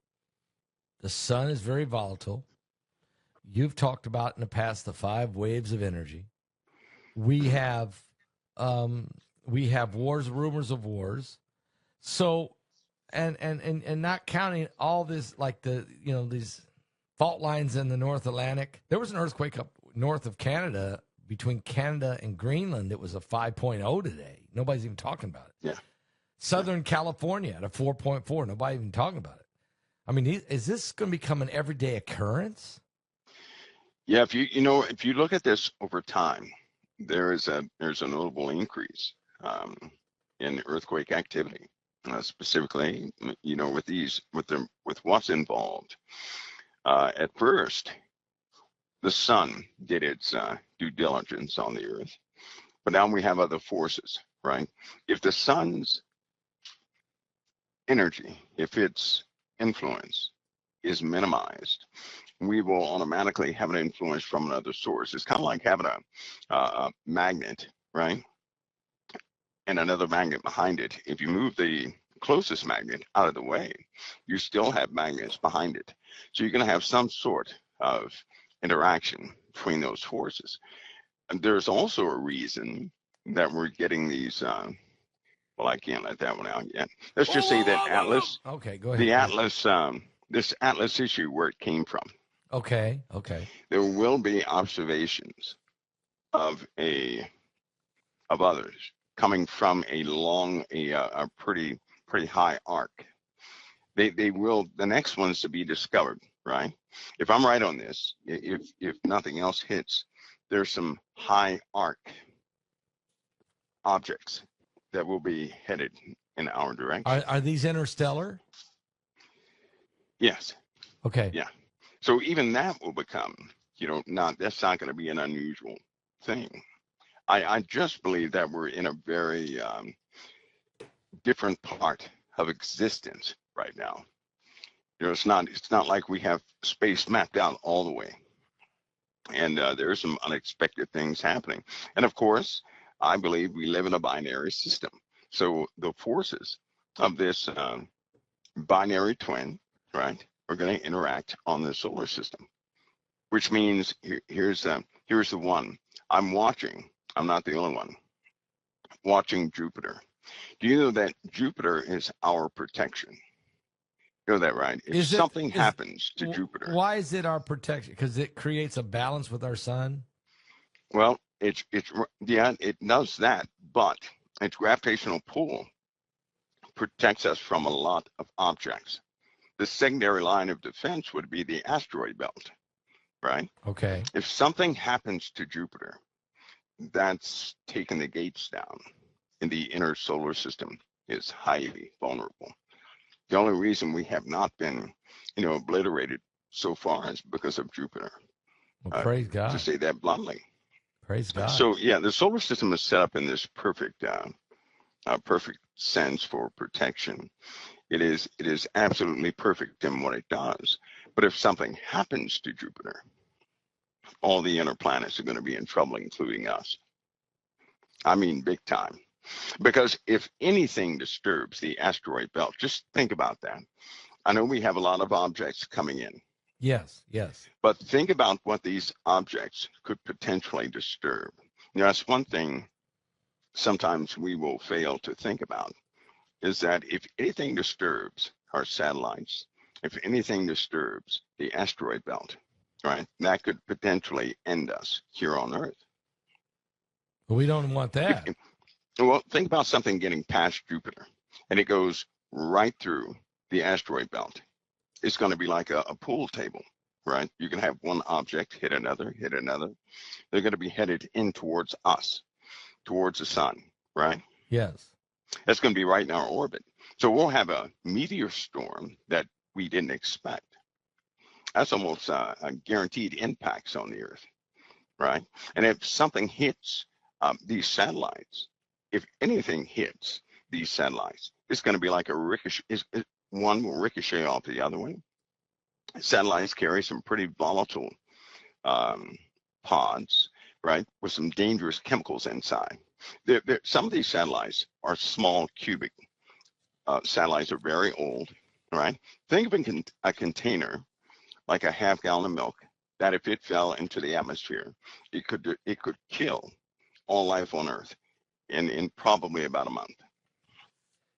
The sun is very volatile. You've talked about in the past the 5 waves of energy. We have wars, rumors of wars. So, and not counting all this, like these fault lines in the North Atlantic. There was an earthquake up north of Canada, between Canada and Greenland. It was a 5.0 today. Nobody's even talking about it. Yeah. Southern California at a 4.4. Nobody even talking about it. I mean, is this going to become an everyday occurrence? Yeah, if you look at this over time, there's a notable increase in earthquake activity, specifically, with what's involved. At first, the sun did its due diligence on the Earth, but now we have other forces, right? If the sun's energy, if its influence is minimized, we will automatically have an influence from another source. It's kind of like having a magnet, right? And another magnet behind it. If you move the closest magnet out of the way, you still have magnets behind it. So you're going to have some sort of interaction between those forces. And there's also a reason that we're getting these, well, I can't let that one out yet. Let's just say that Atlas, okay, go ahead. the Atlas, this Atlas issue, where it came from. Okay. There will be observations of others coming from a pretty high arc. They will, the next ones to be discovered, right? If I'm right on this, if nothing else hits, there's some high arc objects that will be headed in our direction. Are these interstellar? Yes. Okay. Yeah. So even that will become, that's not going to be an unusual thing. I just believe that we're in a very different part of existence right now. It's not like we have space mapped out all the way. And there are some unexpected things happening. And of course, I believe we live in a binary system. So the forces of this binary twin, right, are going to interact on the solar system, which means here's the one. I'm not the only one, watching Jupiter. Do you know that Jupiter is our protection? You know that, right? If something happens to Jupiter. Why is it our protection? Because it creates a balance with our sun? Well, it does that, but its gravitational pull protects us from a lot of objects. The secondary line of defense would be the asteroid belt, right? Okay. If something happens to Jupiter, that's taking the gates down, and the inner solar system is highly vulnerable. The only reason we have not been, obliterated so far is because of Jupiter. Well, praise God. To say that bluntly. Praise God. So yeah, the solar system is set up in this perfect sense for protection. It is absolutely perfect in what it does. But if something happens to Jupiter, all the inner planets are going to be in trouble, including us. I mean, big time. Because if anything disturbs the asteroid belt, just think about that. I know we have a lot of objects coming in. Yes. But think about what these objects could potentially disturb. That's one thing sometimes we will fail to think about, is that if anything disturbs our satellites, if anything disturbs the asteroid belt, right, that could potentially end us here on Earth. But we don't want that. Well, think about something getting past Jupiter, and it goes right through the asteroid belt. It's going to be like a pool table, right? You can have one object hit another. They're going to be headed in towards us, towards the sun, right? Yes. That's going to be right in our orbit. So we'll have a meteor storm that we didn't expect. That's almost a guaranteed impacts on the Earth, right? And if something hits these satellites, if anything hits these satellites, it's going to be like a ricochet. One will ricochet off the other one. Satellites carry some pretty volatile pods, right, with some dangerous chemicals inside. Some of these satellites are small cubic. Satellites are very old, right? Think of a container like a half gallon of milk that if it fell into the atmosphere, it could kill all life on Earth in probably about a month.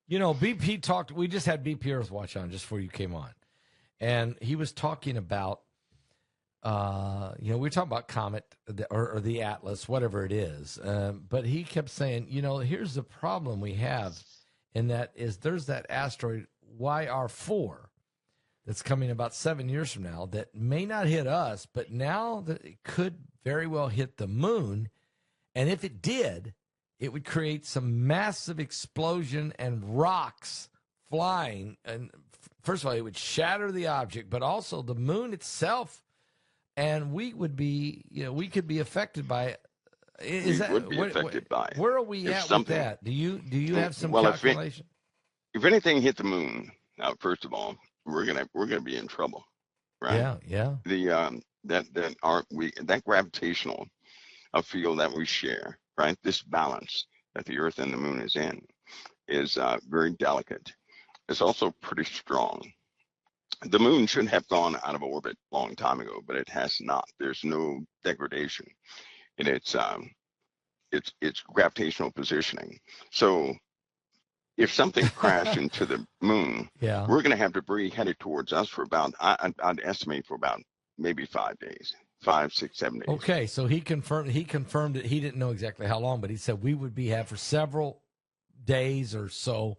BP talked, we just had BP Earthwatch on just before you came on. And he was talking about, we were talking about Comet or the Atlas, whatever it is. But he kept saying, here's the problem we have. And that is there's that asteroid YR4 that's coming about 7 years from now that may not hit us, but now that it could very well hit the moon. And if it did, it would create some massive explosion and rocks flying and first of all, it would shatter the object, but also the moon itself, and we would be, we could be affected by it. We would be affected by it. Where are we If at with something, that? Do you have some well, calculation? if anything hit the moon, first of all, we're gonna be in trouble, right? Yeah. The that gravitational field that we share, right? This balance that the Earth and the moon is in is very delicate. It's also pretty strong. The moon should have gone out of orbit a long time ago, but it has not. There's no degradation in its gravitational positioning. So if something crashed into the moon, Yeah. we're going to have debris headed towards us for about, I'd estimate for about maybe 5 days, 5, 6, 7 days. Okay, so he confirmed it. He didn't know exactly how long, but he said we would be have for several days or so.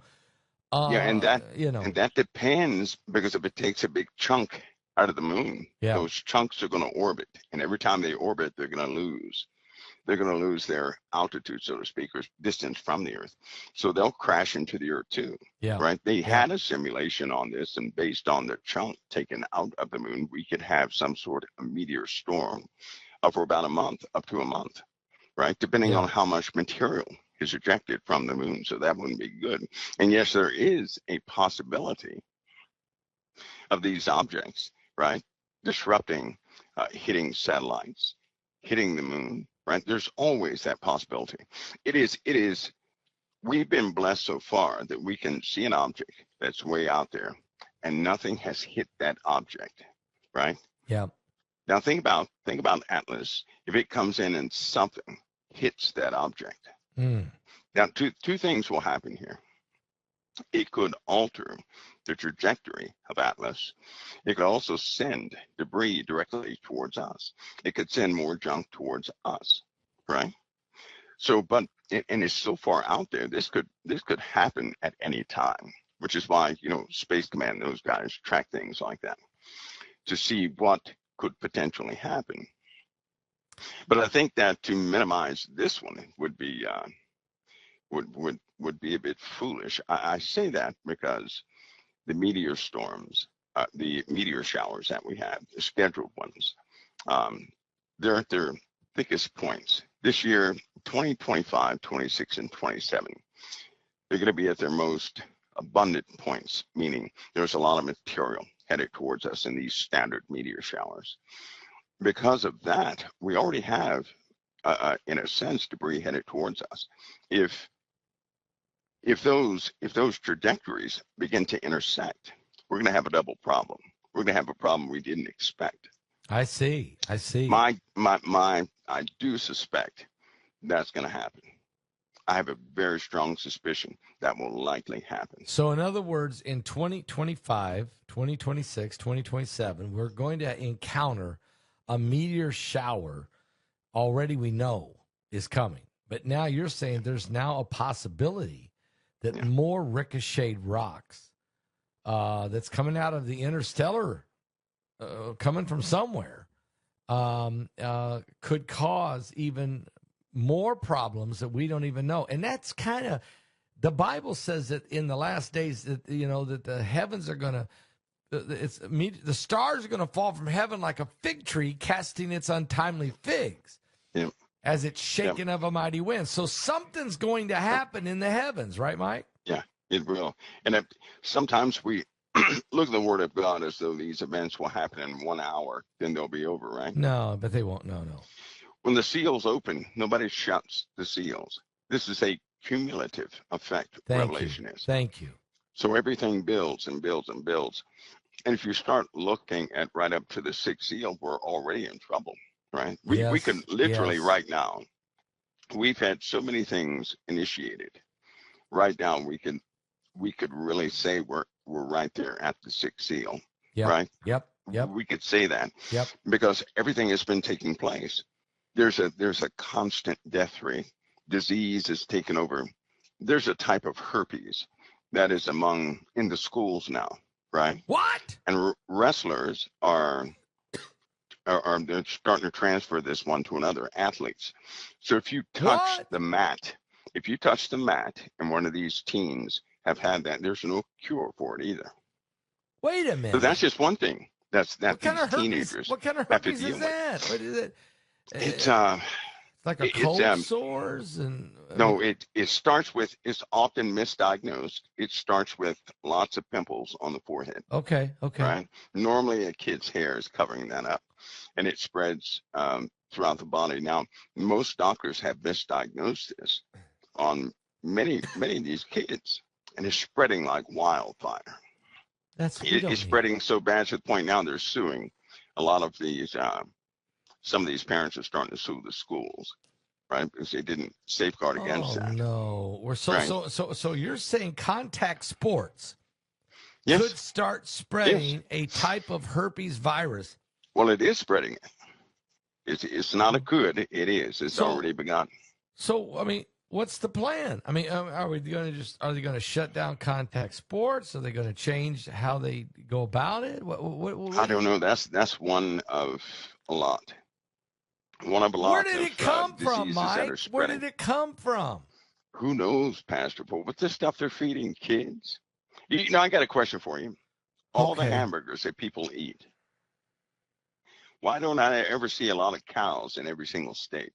Yeah, and that depends, because if it takes a big chunk out of the moon, those chunks are going to orbit, and every time they orbit, they're going to lose their altitude, so to speak, or distance from the Earth. So they'll crash into the Earth too. Yeah. Right. They had a simulation on this, and based on the chunk taken out of the moon, we could have some sort of meteor storm for about a month, up to a month, right? Depending on how much material is ejected from the moon. So that wouldn't be good. And yes, there is a possibility of these objects, right, disrupting, hitting satellites, hitting the moon, right? There's always that possibility. We've been blessed so far that we can see an object that's way out there and nothing has hit that object, right? Yeah. Now think about Atlas. If it comes in and something hits that object. Now two things will happen here. It could alter the trajectory of Atlas. It could also send debris directly towards us. It could send more junk towards us, right? So, and it's so far out there, this could happen at any time, which is why, Space Command, those guys track things like that to see what could potentially happen. But I think that to minimize this one would be a bit foolish. I say that because the meteor storms, the meteor showers that we have, the scheduled ones, they're at their thickest points. This year, 2025, 26, and 27, they're going to be at their most abundant points, meaning there's a lot of material headed towards us in these standard meteor showers. Because of that, we already have, in a sense, debris headed towards us. If those trajectories begin to intersect, we're going to have a double problem. We're going to have a problem we didn't expect. I see. I do suspect that's going to happen. I have a very strong suspicion that will likely happen. So in other words, in 2025, 2026, 2027, we're going to encounter a meteor shower already we know is coming. But now you're saying there's now a possibility that more ricocheted rocks that's coming out of the interstellar, coming from somewhere, could cause even more problems that we don't even know. And that's kind of, the Bible says that in the last days that, that the heavens are going to, the stars are going to fall from heaven like a fig tree casting its untimely figs as it's shaken of a mighty wind. So something's going to happen in the heavens, right, Mike? Yeah, it will. And sometimes we look at the word of God as though these events will happen in 1 hour, then they'll be over, right? No, but they won't. No. When the seals open, nobody shuts the seals. This is a cumulative effect. Revelation is. Thank you. So everything builds and builds and builds. And if you start looking at right up to the sixth seal, we're already in trouble, right? We could literally right now, we've had so many things initiated. Right now, we could really say we're right there at the sixth seal, right? Yep. We could say that because everything has been taking place. There's a constant death rate. Disease is taken over. There's a type of herpes that is in the schools now, right? What? And wrestlers are they're starting to transfer this one to another, athletes. So if you touch the mat, and one of these teens have had that, there's no cure for it either. Wait a So minute. that's just one thing that What kind these of herpes? teenagers What kind of have to herpes deal is with. that? What is it? It's Like a it's cold sores, and I no, mean, it starts with, it's often misdiagnosed. It starts with lots of pimples on the forehead, okay. right? Normally a kid's hair is covering that up, and it spreads throughout the body. Now, most doctors have misdiagnosed this on many of these kids, and it's spreading like wildfire. We don't It's need. spreading so bad to the point now they're suing a lot of these. Some of these parents are starting to sue the schools, right? Because they didn't safeguard against Oh that, no, we're right? so you're saying contact sports Yes, could start yes. spreading a type of herpes virus. Well, it is spreading it. It's not a good. It is. It's So already begun. I mean, what's the plan? I mean, are they going to shut down contact sports? Are they going to change how they go about it? I don't know. That's one of a lot. One of a Where lot did of it come from, diseases that are Mike? Where spreading. did it come from? Who knows, Pastor Paul? What's the stuff they're feeding kids? You know, I got a question for you. All the Okay. hamburgers that people eat, why don't I ever see a lot of cows in every single state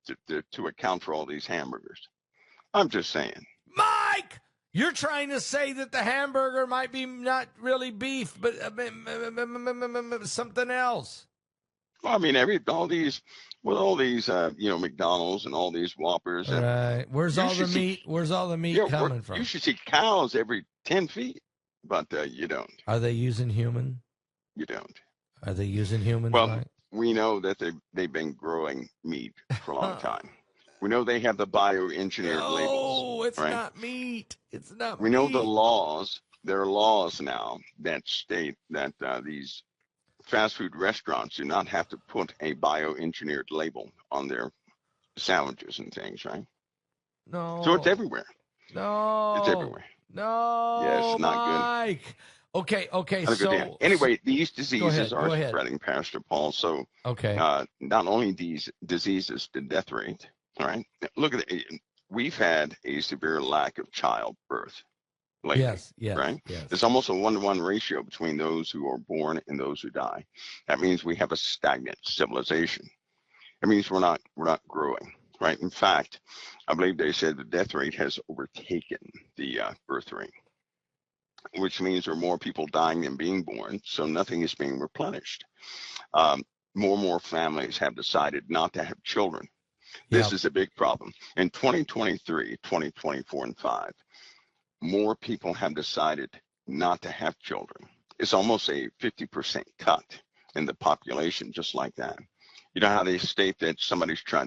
to account for all these hamburgers? I'm just saying. Mike, you're trying to say that the hamburger might be not really beef, but something else. Well, I mean, all these, McDonald's and all these Whoppers, All and right. Where's you all the should see, meat? Where's all the meat yeah, coming you from? should see cows every 10 feet, but you don't. Are they using human? You don't. Are they using humans, Well, Mike? we know that they've been growing meat for a long time. We know they have the bioengineered labels, No, it's right? not meat. It's not We know the meat. laws. There are laws now that state that these fast food restaurants do not have to put a bioengineered label on their sandwiches and things, right? So it's No. everywhere. It's No. everywhere. Yeah, it's No, not good. Mike. Okay, Not a good thing. so Anyway, these go diseases ahead. are Go ahead. spreading, Pastor Paul. So Okay. not only these diseases, the death rate, all right? Look at it. We've had a severe lack of childbirth lately, Yes. right? It's almost a 1-to-1 ratio between those who are born and those who die. That means we have a stagnant civilization. It means we're not growing, right? In fact, I believe they said the death rate has overtaken the birth rate, which means there are more people dying than being born, so nothing is being replenished. More and more families have decided not to have children. This is a big problem. In 2023, 2024, and 5, more people have decided not to have children. It's almost a 50% cut in the population, just like that. You know how they state that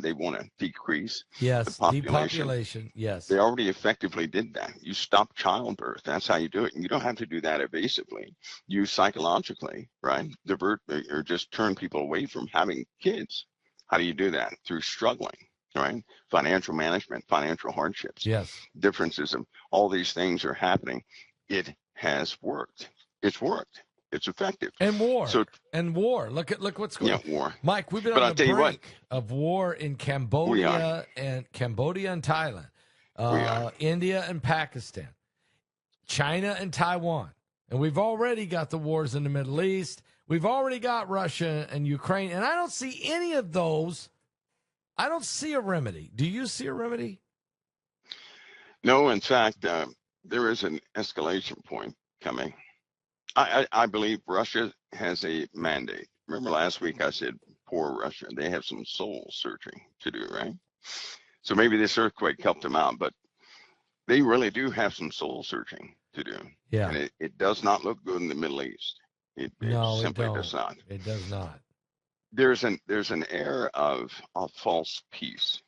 they want to decrease the population? Depopulation. Yes. They already effectively did that. You stop childbirth. That's how you do it. And you don't have to do that evasively. You psychologically, right? Divert or just turn people away from having kids. How do you do that? Through struggling, right? Financial management, financial hardships, Yes. differences of all these things are happening. It has worked. It's worked. It's effective. And war. So Look what's going on. war. Mike, we've been But on I'll the tell you what, brink of war in Cambodia and Thailand, we are. India and Pakistan, China and Taiwan. And we've already got the wars in the Middle East. We've already got Russia and Ukraine. And I don't see any of those. I don't see a remedy. Do you see a remedy? No, in fact, there is an escalation point coming. I believe Russia has a mandate. Remember last week I said, poor Russia, they have some soul searching to do, right? So maybe this earthquake helped them out, but they really do have some soul searching to do. Yeah. And it does not look good in the Middle East. It simply does not. It does not. There's an air of false peace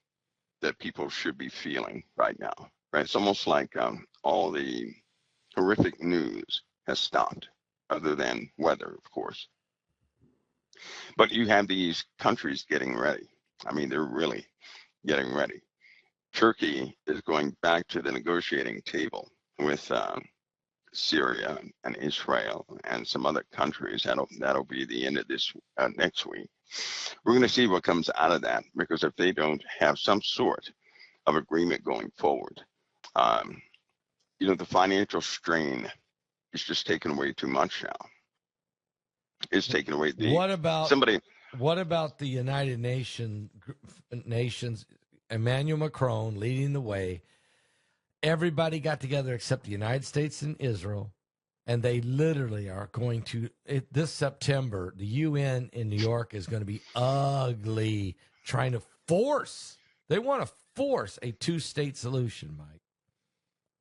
that people should be feeling right now, right? It's almost like all the horrific news has stopped, other than weather, of course. But you have these countries getting ready. I mean, they're really getting ready. Turkey is going back to the negotiating table with Syria and Israel and some other countries. That'll be the end of this next week. We're going to see what comes out of that, because if they don't have some sort of agreement going forward, the financial strain It's just taking away too much now. It's taking away What about somebody. what about the United Nations? Emmanuel Macron leading the way. Everybody got together except the United States and Israel, and they literally are going to this September. The UN in New York is going to be ugly, trying to force. They want to force a two-state solution, Mike.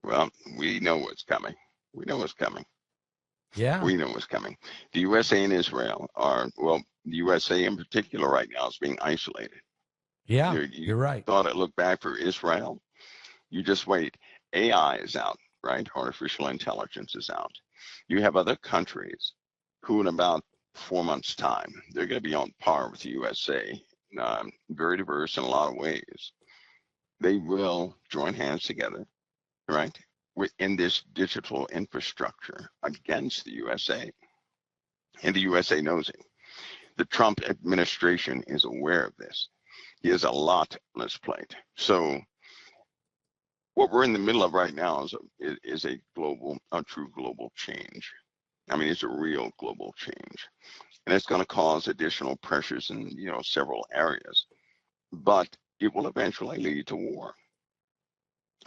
Well, we know what's coming. We know what's coming. Yeah. We know what's coming. The USA and Israel are, well, the USA in particular right now is being isolated. Yeah, You're right. Thought it looked bad for Israel. You just wait. AI is out, right? Artificial intelligence is out. You have other countries who in about 4 months' time, they're going to be on par with the USA, very diverse in a lot of ways. They will join hands together, right, within this digital infrastructure against the USA. And the USA knows it. The Trump administration is aware of this. He has a lot on his plate. So what we're in the middle of right now is a true global change. I mean, it's a real global change, and it's going to cause additional pressures in several areas, but it will eventually lead to war.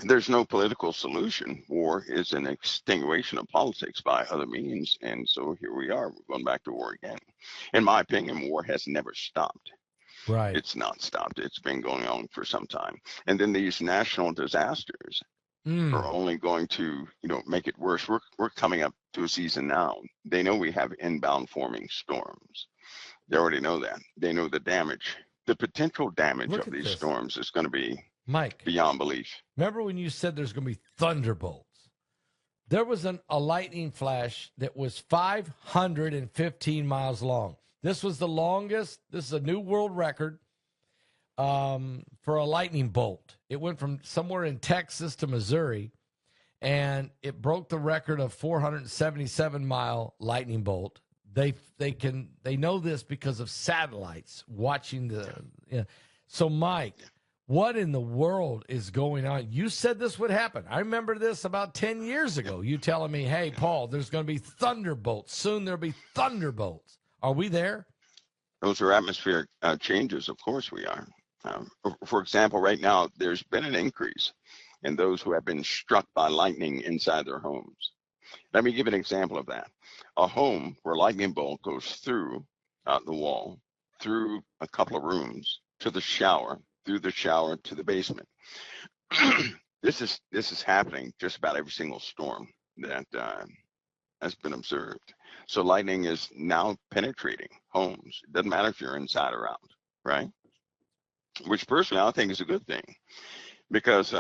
There's no political solution. War is an extenuation of politics by other means, and so here we are. We're going back to war again. In my opinion, war has never stopped. Right. It's not stopped. It's been going on for some time. And then these national disasters are only going to, make it worse. We're coming up to a season now. They know we have inbound forming storms. They already know that. They know the damage. The potential damage of these storms is going to be, Mike, beyond belief. Remember when you said there's going to be thunderbolts? There was a lightning flash that was 515 miles long. This was the longest. This is a new world record for a lightning bolt. It went from somewhere in Texas to Missouri, and it broke the record of 477-mile lightning bolt. They know this because of satellites watching the. So, Mike, what in the world is going on? You said this would happen. I remember this about 10 years ago. You telling me, hey, Paul, there's going to be thunderbolts. Soon there'll be thunderbolts. Are we there? Those are atmospheric changes. Of course we are. For example, right now, there's been an increase in those who have been struck by lightning inside their homes. Let me give an example of that. A home where a lightning bolt goes through the wall, through a couple of rooms, to the shower, through the shower to the basement. This is happening just about every single storm that has been observed. So lightning is now penetrating homes. It doesn't matter if you're inside or out, right? Which personally I think is a good thing, because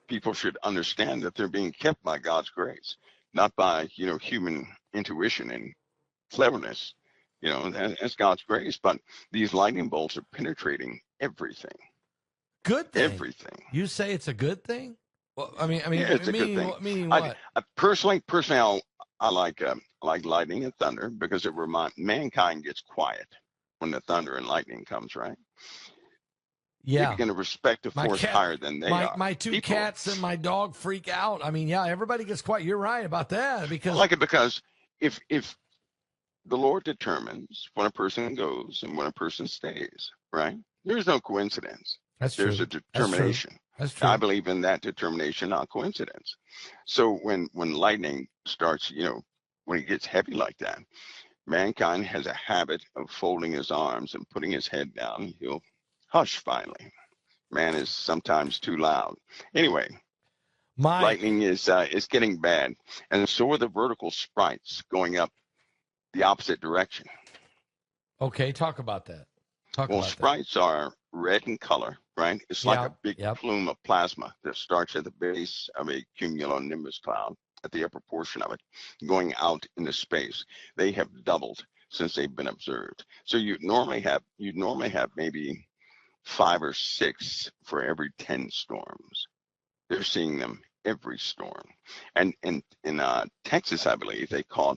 people should understand that they're being kept by God's grace, not by human intuition and cleverness. That's God's grace. But these lightning bolts are penetrating everything. Good thing. Everything. You say it's a good thing? Well, I mean, yeah, it's a good thing. Meaning what? I personally, I like lightning and thunder because it reminds mankind gets quiet when the thunder and lightning comes, right? Yeah. You're going to respect a force higher than they are. My two cats and my dog freak out. I mean, yeah, everybody gets quiet. You're right about that. Because I like it because if the Lord determines when a person goes and when a person stays, right? There's no coincidence. There's a determination. That's true. I believe in that determination, not coincidence. So when lightning starts, when it gets heavy like that, mankind has a habit of folding his arms and putting his head down. He'll hush finally. Man is sometimes too loud. Anyway, lightning is getting bad, and so are the vertical sprites going up the opposite direction. Okay, talk about that. Sprites are red in color, right? It's like a big plume of plasma that starts at the base of a cumulonimbus cloud, at the upper portion of it, going out into space. They have doubled since they've been observed. So you'd normally have maybe 5 or 6 for every 10 storms. They're seeing them every storm. And in Texas, I believe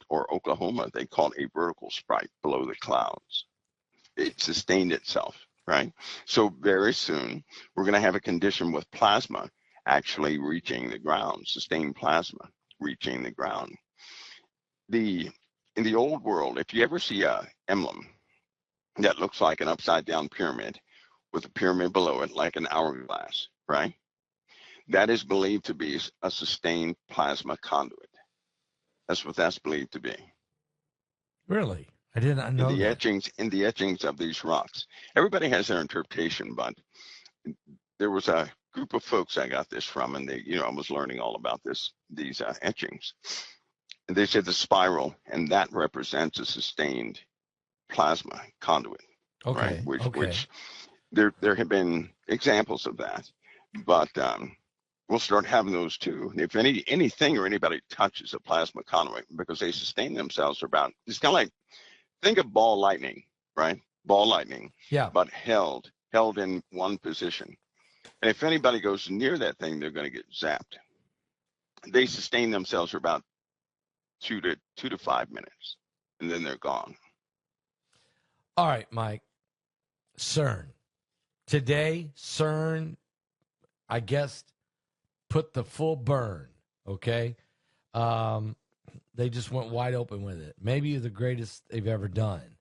or Oklahoma, they caught a vertical sprite below the clouds. It sustained itself, right? So very soon, we're going to have a condition with plasma actually reaching the ground, sustained plasma reaching the ground. in the old world, if you ever see a emblem that looks like an upside down pyramid with a pyramid below it, like an hourglass, right? That is believed to be a sustained plasma conduit. That's what that's believed to be. Really? I did not know that. In the etchings of these rocks. Everybody has their interpretation, but there was a group of folks I got this from, and they, I was learning all about these etchings. And they said the spiral, and that represents a sustained plasma conduit, Okay. right? Okay. Which there have been examples of that, but we'll start having those too. If anything or anybody touches a plasma conduit, because they sustain themselves for about, it's kind of like, think of ball lightning, right? Ball lightning, Yeah. but held in one position. And if anybody goes near that thing, they're going to get zapped. They sustain themselves for about 2 to 5 minutes, and then they're gone. All right, Mike. CERN. Today, CERN, I guess, put the full burn, okay? They just went wide open with it. Maybe the greatest they've ever done.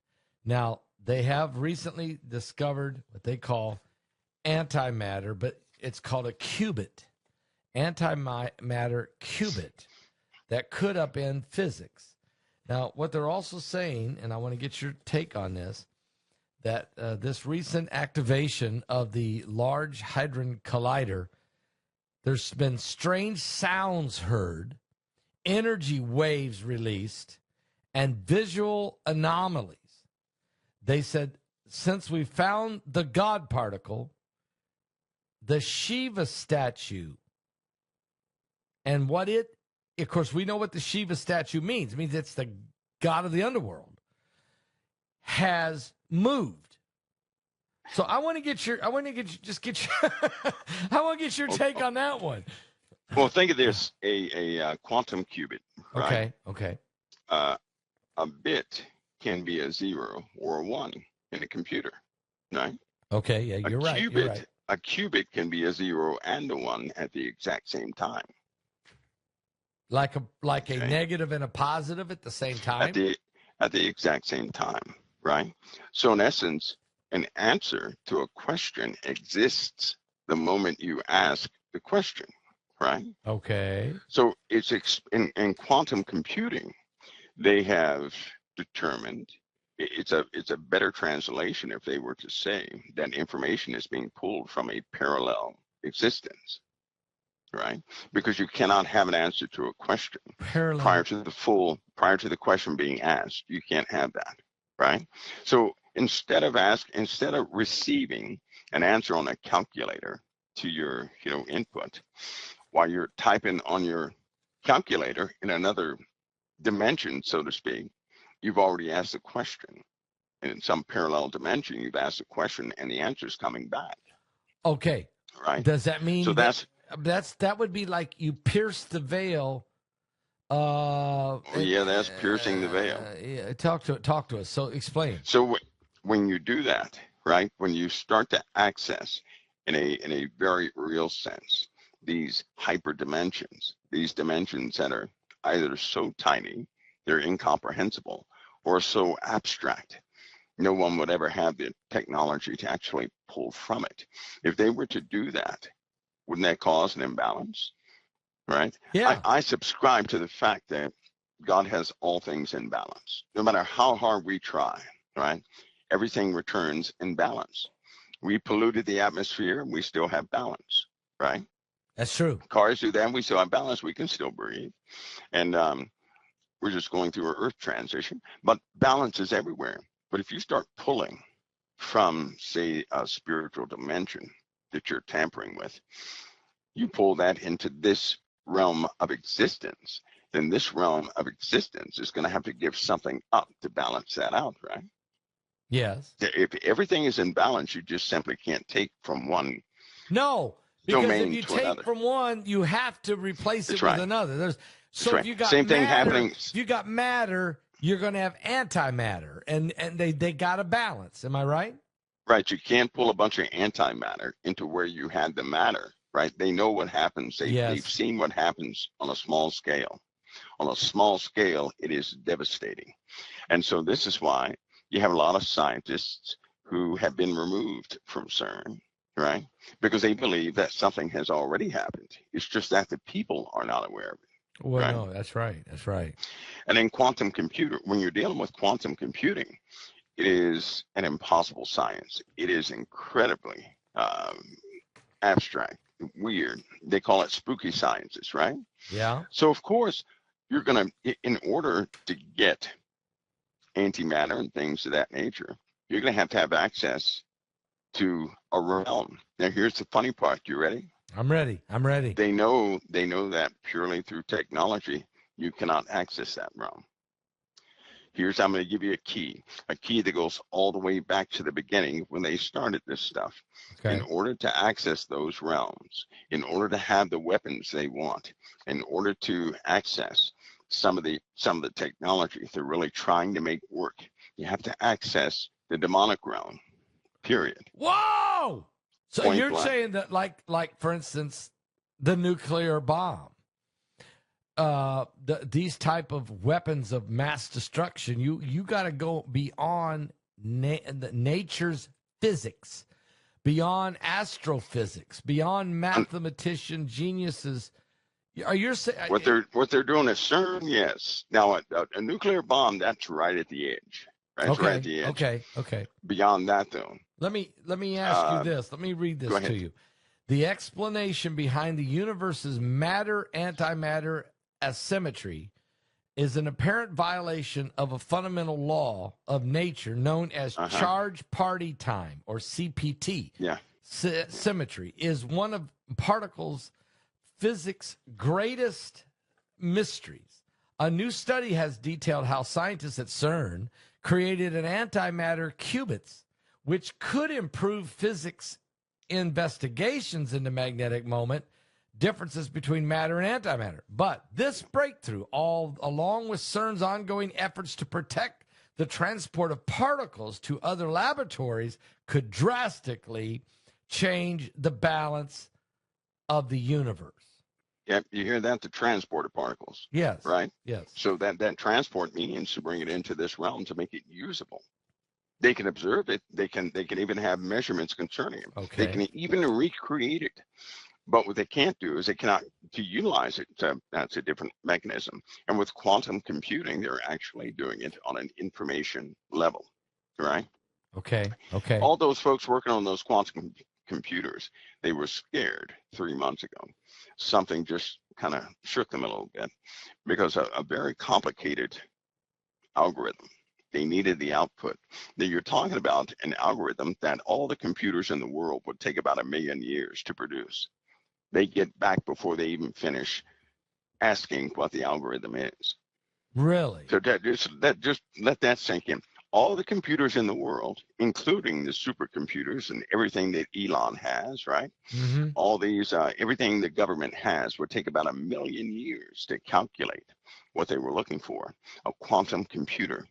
Now, they have recently discovered what they call antimatter, but it's called a qubit. Antimatter qubit that could upend physics. Now, what they're also saying, and I want to get your take on this, that this recent activation of the Large Hadron Collider, there's been strange sounds heard, energy waves released, and visual anomalies. They said, since we found the God particle, the Shiva statue, and of course, we know what the Shiva statue means. It means it's the god of the underworld, has moved. So I want to get your take on that one. Well, think of this: a quantum qubit. Right? Okay. A bit can be a 0 or a 1 in a computer, right? Okay, yeah, you're right. A qubit can be a 0 and a 1 at the exact same time. Like a negative and a positive at the same time? At the exact same time, right? So in essence, an answer to a question exists the moment you ask the question, right? Okay. So it's in quantum computing, they have determined, it's a better translation if they were to say that information is being pulled from a parallel existence, right? Because you cannot have an answer to a question prior to the question being asked. You can't have that, right? So instead of receiving an answer on a calculator to your input, while you're typing on your calculator in another dimension, so to speak, you've already asked a question. And in some parallel dimension, you've asked a question and the answer is coming back. Okay. Right. Does that mean so that would be like you pierce the veil? That's piercing the veil. Yeah, talk to us. So explain. So when you do that, right, when you start to access in a very real sense these hyperdimensions, these dimensions that are either so tiny they're incomprehensible or so abstract, no one would ever have the technology to actually pull from it. If they were to do that, wouldn't that cause an imbalance? Right? Yeah. I subscribe to the fact that God has all things in balance. No matter how hard we try, right? Everything returns in balance. We polluted the atmosphere, we still have balance, right? That's true. Cars do that, we still have balance, we can still breathe. And we're just going through an earth transition, but balance is everywhere. But if you start pulling from, say, a spiritual dimension that you're tampering with, you pull that into this realm of existence, then this realm of existence is going to have to give something up to balance that out, right? Yes. If everything is in balance, you just simply can't take from one. No, because if you take another. from one, you have to replace it with another. If you got same thing happening. If you got matter, you're going to have antimatter, and they got to balance. Am I right? Right. You can't pull a bunch of antimatter into where you had the matter. Right. They know what happens. They've seen what happens on a small scale. On a small scale, it is devastating. And so this is why you have a lot of scientists who have been removed from CERN, right? Because they believe that something has already happened. It's just that the people are not aware of it. Well, right? no, that's right. That's right. And in quantum computer, when you're dealing with quantum computing, it is an impossible science. It is incredibly abstract, weird. They call it spooky sciences, right? Yeah. So of course, you're going to, in order to get antimatter and things of that nature, you're going to have access to a realm. Now, here's the funny part. You ready? I'm ready. I'm ready. They know that purely through technology, you cannot access that realm. I'm going to give you a key that goes all the way back to the beginning when they started this stuff. Okay. In order to access those realms, in order to have the weapons they want, in order to access some of the technology they're really trying to make work, you have to access the demonic realm. Period. Whoa! So Point you're blank. saying that, like for instance, the nuclear bomb, these type of weapons of mass destruction, you got to go beyond nature's physics, beyond astrophysics, beyond mathematician geniuses. Are you saying What they're doing at CERN? Yes. Now a nuclear bomb, that's right at the edge. Right? Okay. Right at the edge. Okay. Beyond that, though. Let me ask you this. Let me read this to you. The explanation behind the universe's matter-antimatter asymmetry is an apparent violation of a fundamental law of nature known as charge party time, or CPT. Yeah. Symmetry is one of particles physics' greatest mysteries. A new study has detailed how scientists at CERN created an antimatter qubits, which could improve physics investigations into magnetic moment differences between matter and antimatter. But this breakthrough, all along with CERN's ongoing efforts to protect the transport of particles to other laboratories, could drastically change the balance of the universe. Yep, you hear that? The transport of particles. Yes. Right? Yes. So that transport means to bring it into this realm to make it usable. They can observe it. They can even have measurements concerning it. Okay. They can even recreate it. But what they can't do is they cannot to utilize it. That's a different mechanism. And with quantum computing, they're actually doing it on an information level, right? Okay. All those folks working on those quantum computers, they were scared 3 months ago. Something just kind of shook them a little bit because a very complicated algorithm. They needed the output. Now you're talking about an algorithm that all the computers in the world would take about 1 million years to produce. They get back before they even finish asking what the algorithm is. Really? So just let that sink in. All the computers in the world, including the supercomputers and everything that Elon has, right? Mm-hmm. All these, everything the government has would take about 1 million years to calculate what they were looking for. A quantum computer,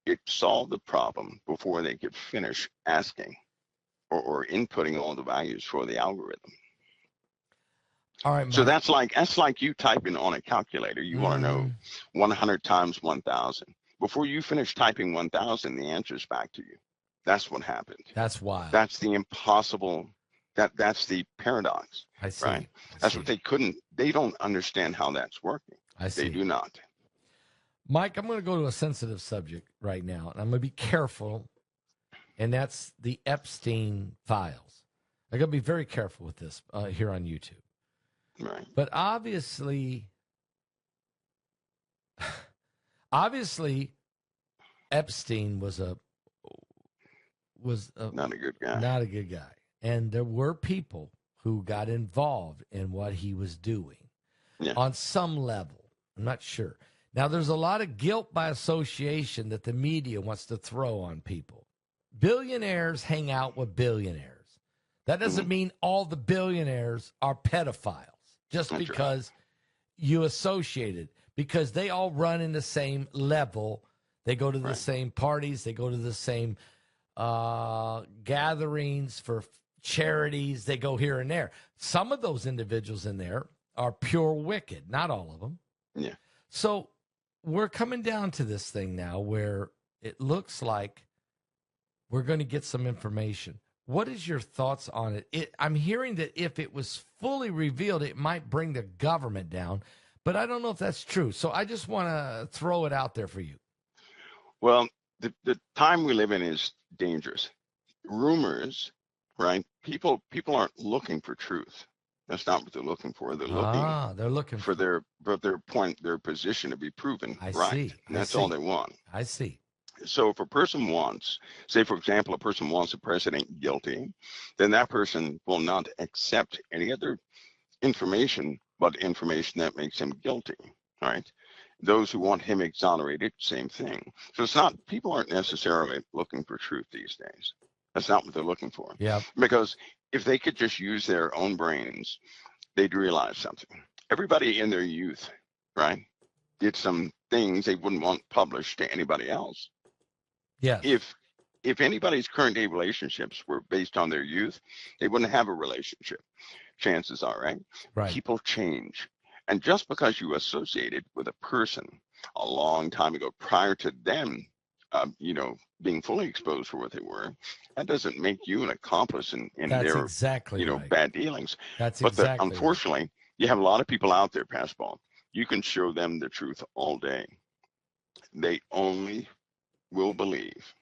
it solved the problem before they could finish asking or inputting all the values for the algorithm. All right, Mike. So that's like you typing on a calculator. You want to know 100 times 1,000. Before you finish typing 1,000, the answer's back to you. That's what happened. That's wild. That's the impossible. That's the paradox. I see. Right? That's what they don't understand how that's working. I see. They do not. Mike, I'm going to go to a sensitive subject right now, and I'm going to be careful, and that's the Epstein files. I got to be very careful with this here on YouTube. Right. But obviously, Epstein was Not a good guy. Not a good guy, and there were people who got involved in what he was doing on some level. I'm not sure. Now, there's a lot of guilt by association that the media wants to throw on people. Billionaires hang out with billionaires. That doesn't mean all the billionaires are pedophiles just That's because you associated, because they all run in the same level. They go to the same parties. They go to the same gatherings for charities. They go here and there. Some of those individuals in there are pure wicked, not all of them. Yeah. So we're coming down to this thing now where it looks like we're going to get some information. What is your thoughts on it? I'm hearing that if it was fully revealed, it might bring the government down, but I don't know if that's true. So I just want to throw it out there for you. Well, the time we live in is dangerous. Rumors, right? People aren't looking for truth. That's not what they're looking for. They're looking for their position to be proven right. And that's all they want. I see. So if a person wants, say, for example, a person wants a president guilty, then that person will not accept any other information but information that makes him guilty, right? Those who want him exonerated, same thing. So it's not, people aren't necessarily looking for truth these days. That's not what they're looking for. Yeah. Because if they could just use their own brains, they'd realize something. Everybody in their youth, right, did some things they wouldn't want published to anybody else. Yeah. If anybody's current day relationships were based on their youth, they wouldn't have a relationship. Chances are, right? Right. People change. And just because you associated with a person a long time ago, prior to them, being fully exposed for what they were, that doesn't make you an accomplice in their, exactly right. bad dealings. That's but exactly unfortunately, right. You have a lot of people out there, Passball. You can show them the truth all day. They only will believe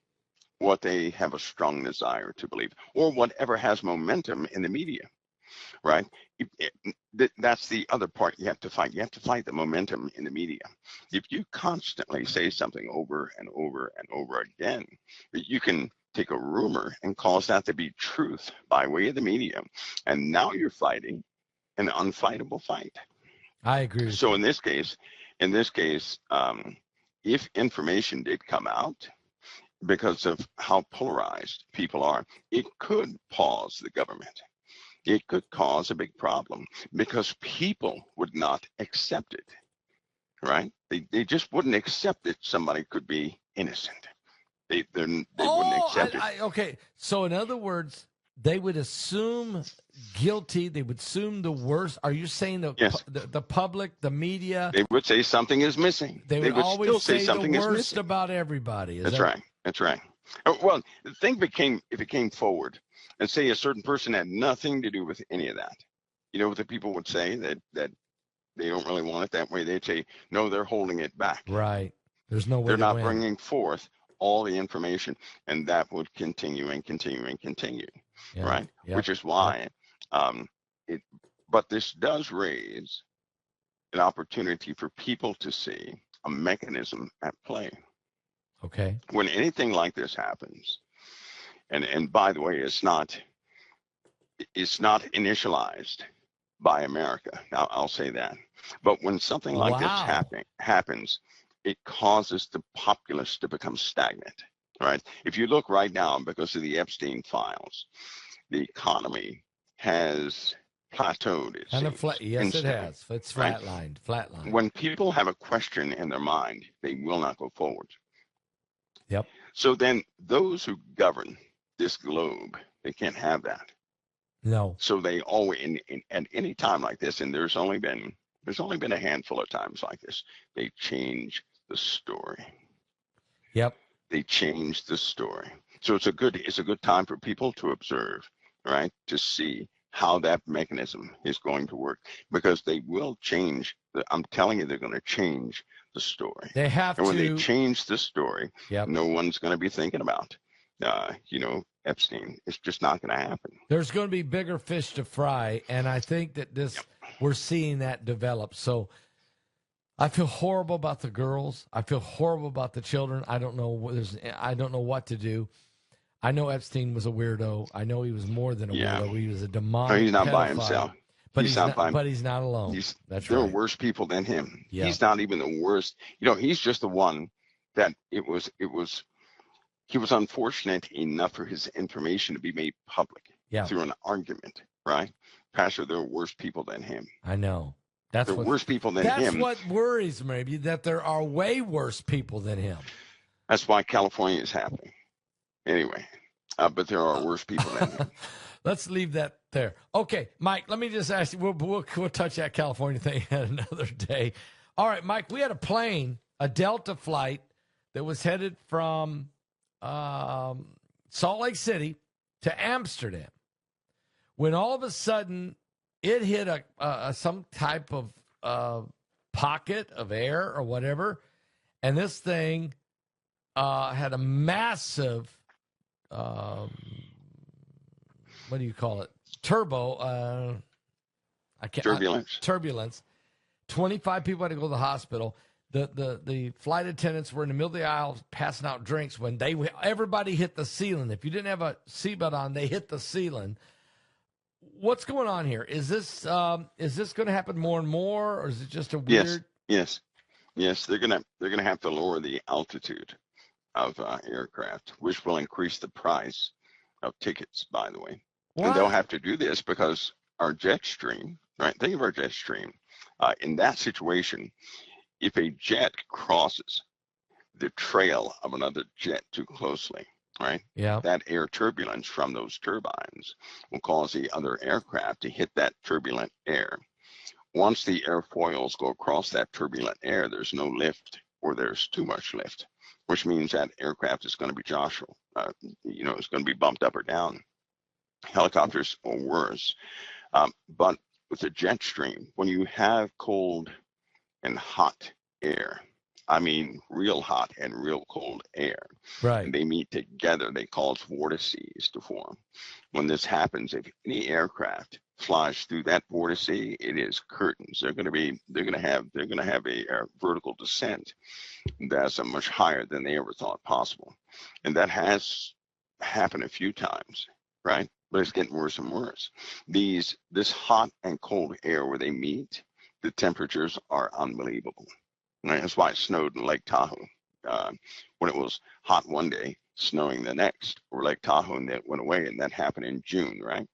what they have a strong desire to believe, or whatever has momentum in the media, right? That's the other part you have to fight. You have to fight the momentum in the media. If you constantly say something over and over and over again, you can take a rumor and cause that to be truth by way of the media. And now you're fighting an unfightable fight. I agree. So in this case, if information did come out, because of how polarized people are, it could pause the government. It could cause a big problem because people would not accept it, right? They just wouldn't accept that somebody could be innocent. They wouldn't accept it. Okay, so in other words, they would assume guilty. They would assume the worst. Are you saying Yes. the public, the media? They would say something is missing. They would always still say something the is worst missing about everybody. That's right. That's right. Well, the thing if it came forward and say a certain person had nothing to do with any of that, you know what the people would say, that they don't really want it that way. They'd say, no, they're holding it back. Right. There's no way they're not win. bringing forth all the information, and that would continue and continue and continue, right? Yep. Which is why but this does raise an opportunity for people to see a mechanism at play. Okay. When anything like this happens, and by the way, it's not initialized by America. I'll say that. But when something like this happens, it causes the populace to become stagnant, right? If you look right now, because of the Epstein files, the economy has plateaued. Yes, it has. It's flatlined. Flatlined. When people have a question in their mind, they will not go forward. Yep. So then those who govern this globe, they can't have that. No. So they always, at any time like this, and there's only been a handful of times like this, they change the story. Yep. They change the story. So it's a good time for people to observe, right? To see how that mechanism is going to work, because they will change. I'm telling you, they're going to change the story. They have and when to. they change the story, Yep. No one's going to be thinking about, Epstein. It's just not going to happen. There's going to be bigger fish to fry, and I think that we're seeing that develop. So I feel horrible about the girls. I feel horrible about the children. I don't know what to do. I know Epstein was a weirdo. I know he was more than a weirdo. He was a demonic. No, he's not pedophile, by himself. But he's not alone. There are worse people than him. Yeah. He's not even the worst. He's just the one that he was unfortunate enough for his information to be made public through an argument, right? Pastor, there are worse people than him. I know. Worse people than him. That's what worries me, that there are way worse people than him. That's why California is happening. Anyway, but there are worse people than him. Let's leave that there. Okay, Mike, let me just ask you, we'll touch that California thing at another day. All right, Mike, we had a plane, a Delta flight that was headed from Salt Lake City to Amsterdam. When all of a sudden it hit some type of pocket of air or whatever, and this thing had a massive, what do you call it? Turbo. Turbulence. 25 people had to go to the hospital. The flight attendants were in the middle of the aisle passing out drinks when everybody hit the ceiling. If you didn't have a seatbelt on, they hit the ceiling. What's going on here? Is this going to happen more and more, or is it just a weird? Yes. They're gonna have to lower the altitude of aircraft, which will increase the price of tickets. By the way, What? and they'll have to do this because our jet stream, right? Think of our jet stream. In that situation, if a jet crosses the trail of another jet too closely, right? Yeah. That air turbulence from those turbines will cause the other aircraft to hit that turbulent air. Once the airfoils go across that turbulent air, there's no lift or there's too much lift, which means that aircraft is going to be jostled. It's going to be bumped up or down. Helicopters or worse. But with the jet stream, when you have cold and hot air, I mean real hot and real cold air, right, and they meet together, they cause vortices to form. When this happens, if any aircraft flies through that vortice, it is curtains. They're going to have a vertical descent that's much higher than they ever thought possible, and that has happened a few times, right? But it's getting worse and worse. This hot and cold air where they meet, the temperatures are unbelievable. Right? That's why it snowed in Lake Tahoe when it was hot one day, snowing the next, or Lake Tahoe, and it went away, and that happened in June, right?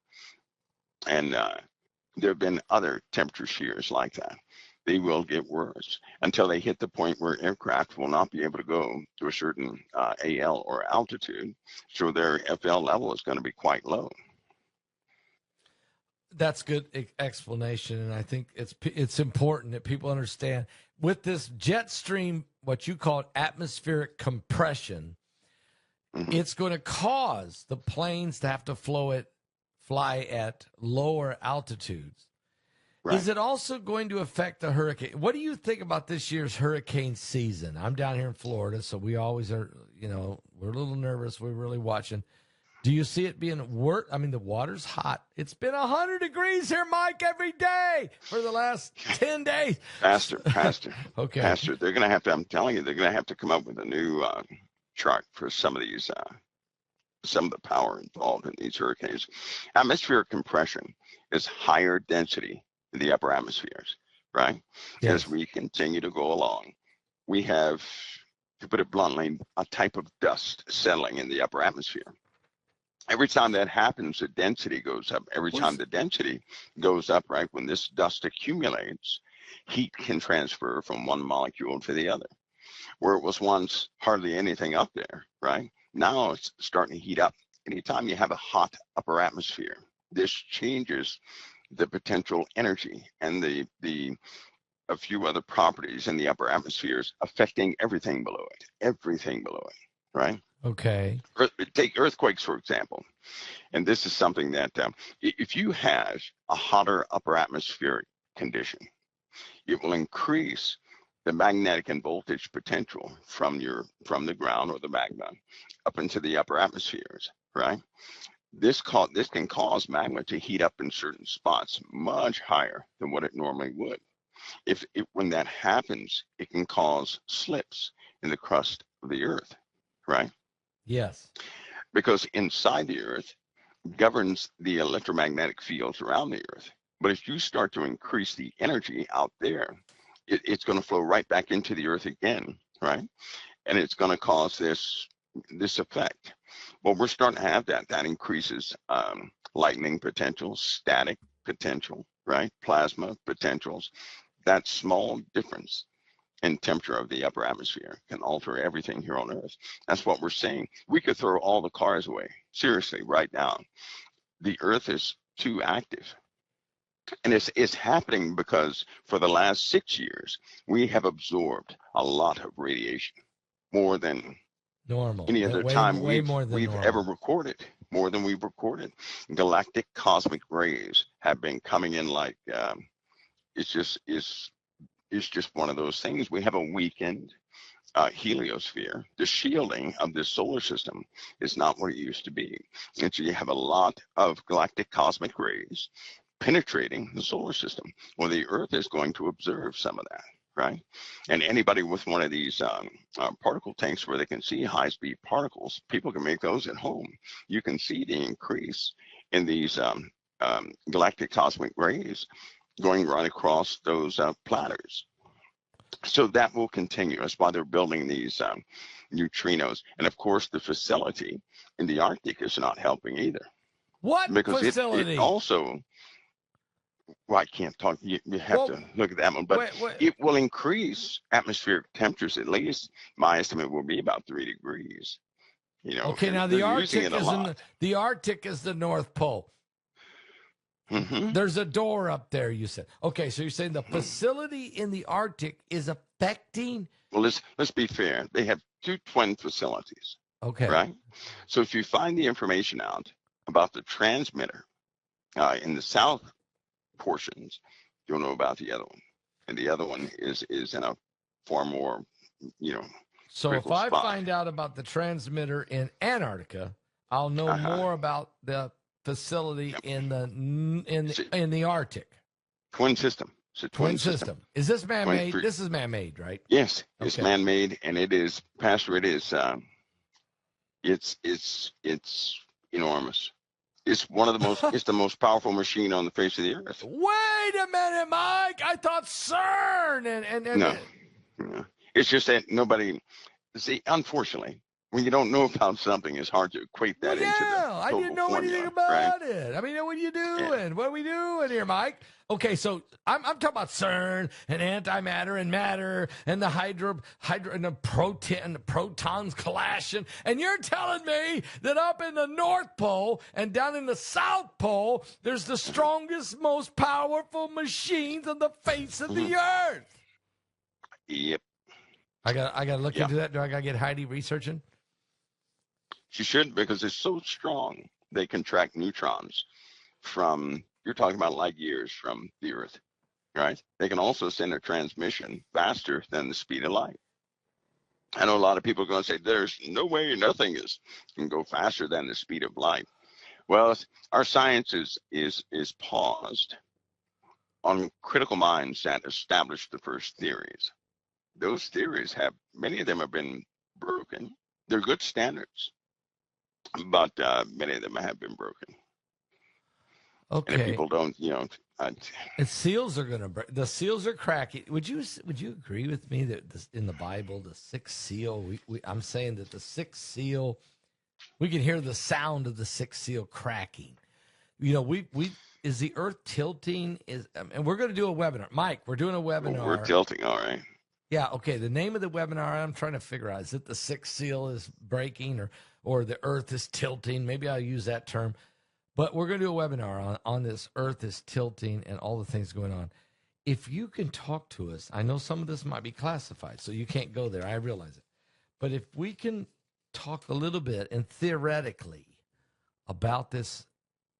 And there have been other temperature shears like that. They will get worse until they hit the point where aircraft will not be able to go to a certain AL or altitude, so their FL level is going to be quite low. That's good explanation, and I think it's important that people understand with this jet stream, what you call atmospheric compression, it's going to cause the planes to have to fly at lower altitudes. Right. Is it also going to affect the hurricane? What do you think about this year's hurricane season? I'm down here in Florida, so we always are, we're a little nervous. We're really watching. Do you see it being worse? I mean, the water's hot. It's been 100 degrees here, Mike, every day for the last 10 days. Pastor. Okay. Pastor, they're going to have to, I'm telling you, they're going to have to come up with a new chart for some of these, some of the power involved in these hurricanes. Atmospheric compression is higher density in the upper atmospheres, right? Yes. As we continue to go along, we have, to put it bluntly, a type of dust settling in the upper atmosphere. Every time that happens, the density goes up. Every time the density goes up, right, when this dust accumulates, heat can transfer from one molecule to the other. Where it was once hardly anything up there, right? Now it's starting to heat up. Anytime you have a hot upper atmosphere, this changes the potential energy and a few other properties in the upper atmospheres affecting everything below it, right? Okay. Take earthquakes, for example. And this is something that if you have a hotter upper atmospheric condition, it will increase the magnetic and voltage potential from the ground or the magma up into the upper atmospheres, right? This can cause magma to heat up in certain spots much higher than what it normally would. When that happens, it can cause slips in the crust of the earth, right? Yes. Because inside the earth governs the electromagnetic fields around the earth. But if you start to increase the energy out there, it's going to flow right back into the earth again, right? And it's going to cause this effect. Well, we're starting to have that. That increases lightning potential, static potential, right? Plasma potentials. That small difference in temperature of the upper atmosphere can alter everything here on Earth. That's what we're saying. We could throw all the cars away, seriously, right now. The Earth is too active. And it's happening because for the last 6 years, we have absorbed a lot of radiation, more than Normal. any other Way, time way more than we've ever normal. recorded, more than we've recorded. Galactic cosmic rays have been coming in like it's just it's just one of those things. We have a weakened heliosphere. The shielding of this solar system is not what it used to be, and so you have a lot of galactic cosmic rays penetrating the solar system. Well, the Earth is going to observe some of that, right? And anybody with one of these particle tanks where they can see high-speed particles, people can make those at home. You can see the increase in these galactic cosmic rays going right across those platters. So that will continue. That's why they're building these neutrinos. And of course, the facility in the Arctic is not helping either. What Because facility? it also, well, I can't talk. You have to look at that one, but wait. it will increase atmospheric temperatures. At least my estimate will be about 3 degrees. You know, Okay, and now they're the using Arctic it a is lot. the Arctic is the North Pole. Mm-hmm. There's a door up there, you said. Okay, so you're saying the facility in the Arctic is affecting. Well, let's be fair. They have 2 twin facilities, Okay. right? So if you find the information out about the transmitter in the south portions, you'll know about the other one, and the other one is in a far more, you know, So if critical I spot. find out about the transmitter in Antarctica, I'll know more about the facility in the Arctic. Twin system. It's a twin system. Is this man-made? 23. This is man-made, right? Yes, it's Okay. man-made, and it is, Pastor. It is. It's enormous. It's one of the most. It's the most powerful machine on the face of the earth. Wait a minute, Mike. I thought CERN and No. It's just that nobody. See, unfortunately, when you don't know about something, it's hard to equate that into the total I didn't know formula, anything about right? it. I mean, what are you doing? Yeah. What are we doing here, Mike? Okay, so I'm talking about CERN and antimatter and matter and the hydro and the protons collashing, and you're telling me that up in the North Pole and down in the South Pole, there's the strongest, most powerful machines on the face of the earth. Yep. I got to look into that. Do I got to get Heidi researching? She should, because it's so strong. They can track neutrons from, you're talking about light years from the Earth, right? They can also send a transmission faster than the speed of light. I know a lot of people are going to say, there's no way nothing can go faster than the speed of light. Well, our science is paused on critical minds that established the first theories. Those theories many of them have been broken. They're good standards, but many of them have been broken. Okay. And if people don't, and seals are going to break. The seals are cracking. Would you agree with me that in the Bible, the sixth seal? I'm saying that the sixth seal, we can hear the sound of the sixth seal cracking. You know, is the Earth tilting? And we're going to do a webinar, Mike. We're doing a webinar. Well, we're tilting, all right. Yeah. Okay. The name of the webinar I'm trying to figure out, is it the sixth seal is breaking or the Earth is tilting? Maybe I'll use that term. But we're going to do a webinar on this Earth is tilting and all the things going on. If you can talk to us, I know some of this might be classified, so you can't go there. I realize it. But if we can talk a little bit and theoretically about this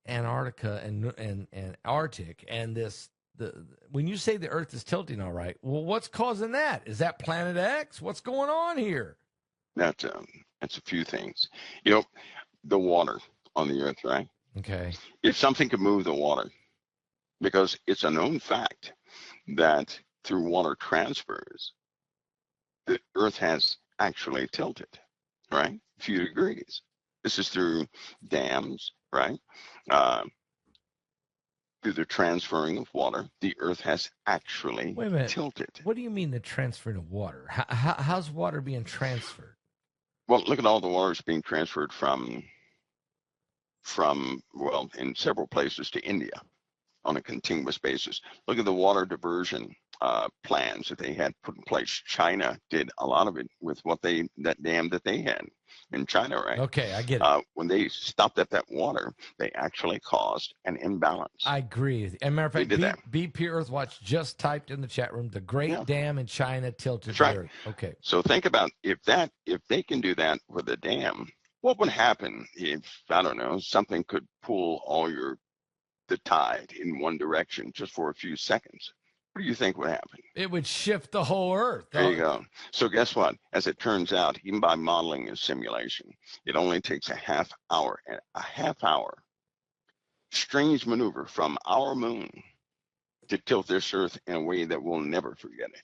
Antarctica and Arctic and when you say the Earth is tilting, all right, well, what's causing that? Is that Planet X? What's going on here? That's a few things. The water on the Earth, right? Okay. If something could move the water, because it's a known fact that through water transfers, the Earth has actually tilted, right? A few degrees. This is through dams, right? Through the transferring of water, the Earth has actually tilted. What do you mean the transferring of water? How's water being transferred? Well, look at all the water that's being transferred from in several places to India on a continuous basis. Look at the water diversion plans that they had put in place. China did a lot of it with that dam that they had in China, right? Okay, I get it. When they stopped up that water, they actually caused an imbalance. I agree. As a matter of They fact, did that. BP Earthwatch just typed in the chat room, the Great Dam in China tilted That's the right. earth. Okay. So think about if they can do that with a dam, what would happen if, I don't know, something could pull the tide in one direction just for a few seconds? What do you think would happen? It would shift the whole earth. There you go. So guess what? As it turns out, even by modeling and simulation, it only takes a half hour, strange maneuver from our moon to tilt this earth in a way that we'll never forget it,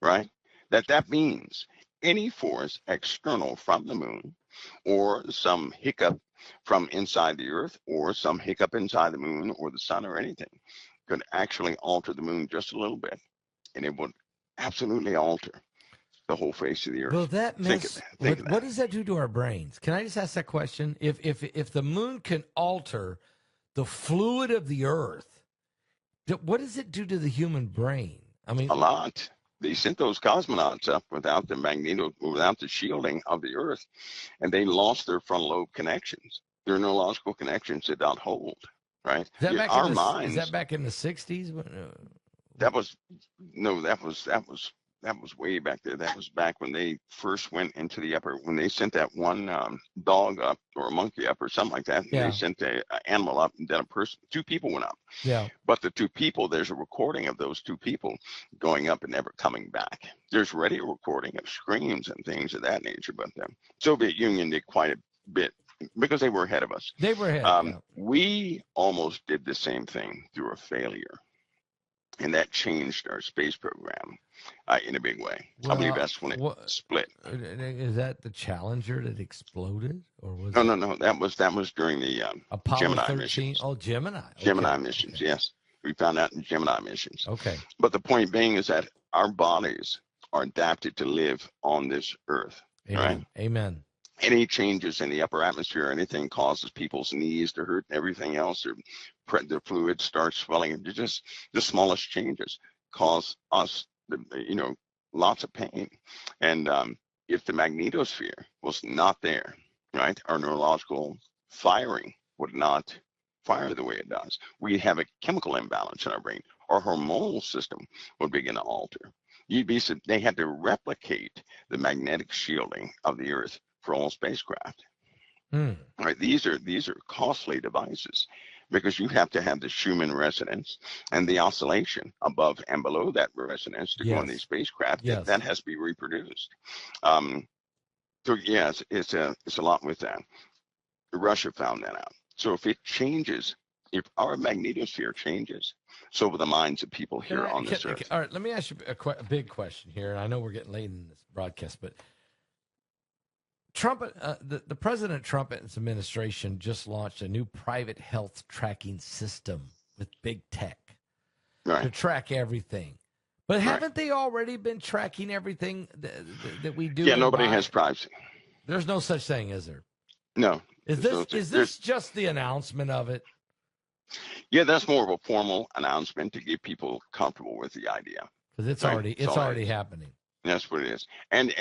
right? That means any force external from the moon, or some hiccup from inside the earth, or some hiccup inside the moon or the sun or anything, could actually alter the moon just a little bit, and it would absolutely alter the whole face of the earth. Will that mess? Think of that. What does that do to our brains? Can I just ask that question? If the moon can alter the fluid of the earth, what does it do to the human brain? I mean, a lot. They sent those cosmonauts up without the shielding of the earth, and they lost their frontal lobe connections. Their neurological connections did not hold, right? Is that Minds. Is that back in the 60s? That was way back there. That was back when they first went into the when they sent that one dog up or a monkey up or something like that. Yeah. They sent an animal up, and then a person, 2 people went up. Yeah. But the 2 people, there's a recording of those 2 people going up and never coming back. There's radio recording of screams and things of that nature. But the Soviet Union did quite a bit because they were ahead of us. They were ahead. We almost did the same thing through a failure. And that changed our space program in a big way. I believe that's when it split. Is that the Challenger that exploded, or was No. That was during the Apollo Gemini 13? missions. Oh, Gemini. Okay. Gemini missions. Okay. Yes, we found out in Gemini missions. Okay. But the point being is that our bodies are adapted to live on this Earth. Amen. Right? Amen. Any changes in the upper atmosphere or anything causes people's knees to hurt and everything else. Their fluid starts swelling. Just the smallest changes cause us, lots of pain. And if the magnetosphere was not there, right, our neurological firing would not fire the way it does. We'd have a chemical imbalance in our brain. Our hormonal system would begin to alter. They had to replicate the magnetic shielding of the Earth for all spacecraft. Right? These are costly devices because you have to have the Schumann resonance and the oscillation above and below that resonance to go on these spacecraft. Yes. That has to be reproduced. So yes, it's a lot with that. Russia found that out. So if it changes, if our magnetosphere changes, so will the minds of people here on this Earth. All right, let me ask you a big question here. And I know we're getting late in this broadcast, but Trump, the President Trump and his administration just launched a new private health tracking system with big tech to track everything. But haven't they already been tracking everything that we do? Yeah, nobody has privacy. There's no such thing, is there? No. Is this just the announcement of it? Yeah, that's more of a formal announcement to get people comfortable with the idea. Because it's already happening. That's what it is. And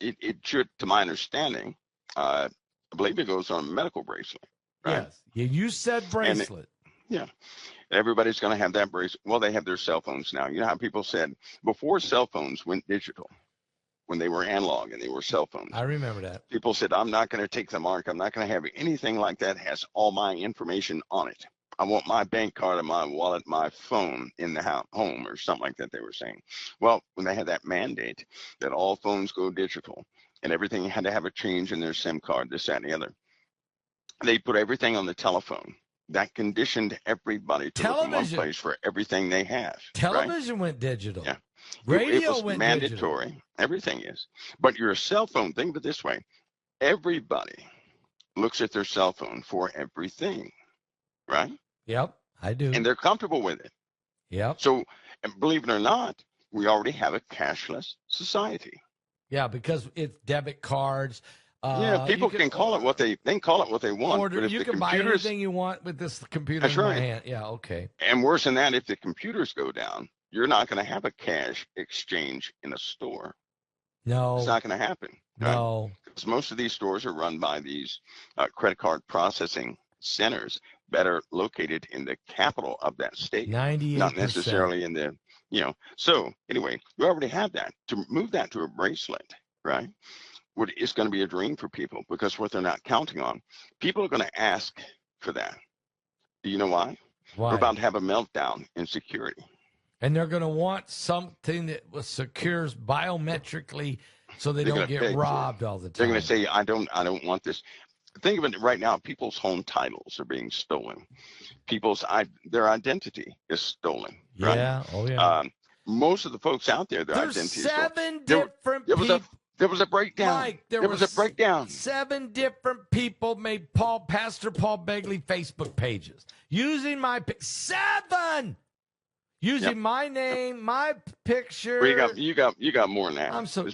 it should, to my understanding, I believe it goes on a medical bracelet. Right? Yes. Yeah, you said bracelet. Everybody's going to have that bracelet. Well, they have their cell phones now. You know how people said before cell phones went digital, when they were analog and they were cell phones. I remember that. People said, I'm not going to take the mark. I'm not going to have anything like that has all my information on it. I want my bank card and my wallet, my phone in the home or something like that, they were saying. Well, when they had that mandate that all phones go digital and everything had to have a change in their SIM card, this, that, and the other, they put everything on the telephone. That conditioned everybody to look in one place for everything they have. Television went digital. Yeah. Radio it was went mandatory. Digital. Everything is. But your cell phone, think of it this way. Everybody looks at their cell phone for everything, right? Yep, I do. And they're comfortable with it. Yep. So, and believe it or not, we already have a cashless society. Yeah, because it's debit cards. People can call it what they can call it what they want. Order, but if you can buy anything you want with this computer in my hand. Yeah, okay. And worse than that, if the computers go down, you're not going to have a cash exchange in a store. No. It's not going to happen. Right? No. Because most of these stores are run by these credit card processing centers that are located in the capital of that state, 98%. not necessarily in the, So anyway, we already have that. To move that to a bracelet, right? It's going to be a dream for people, because what they're not counting on, people are going to ask for that. Do you know why? Why? We're about to have a meltdown in security. And they're going to want something that secures biometrically, so they're don't get robbed all the time. They're going to say, I don't want this. Think of it right now. People's home titles are being stolen. Their identity is stolen. Yeah. Right? Oh yeah. Most of the folks out there, their There's identity is seven different people. There was a breakdown. Mike, there was a breakdown. 7 different people made Pastor Paul Begley Facebook pages using my 7. Using my name, my picture. Well, you got more than that. I'm so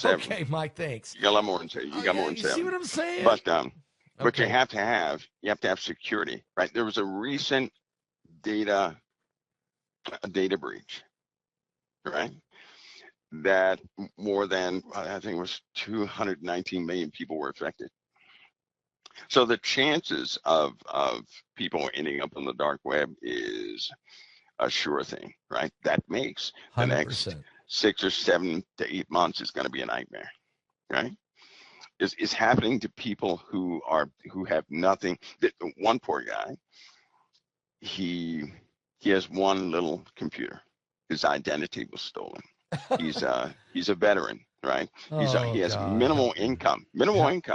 okay, Mike. Thanks. You got a lot more than 7. You got more than 7. See what I'm saying? But you have to have security, right? There was a recent data breach, right? That more than, I think it was 219 million people were affected. So the chances of people ending up on the dark web is a sure thing, right? That makes the 100%. next 6 or 7 to 8 months is going to be a nightmare, right? It's happening to people who have nothing. One poor guy, he has one little computer. His identity was stolen. He's a veteran, right? He has minimal income.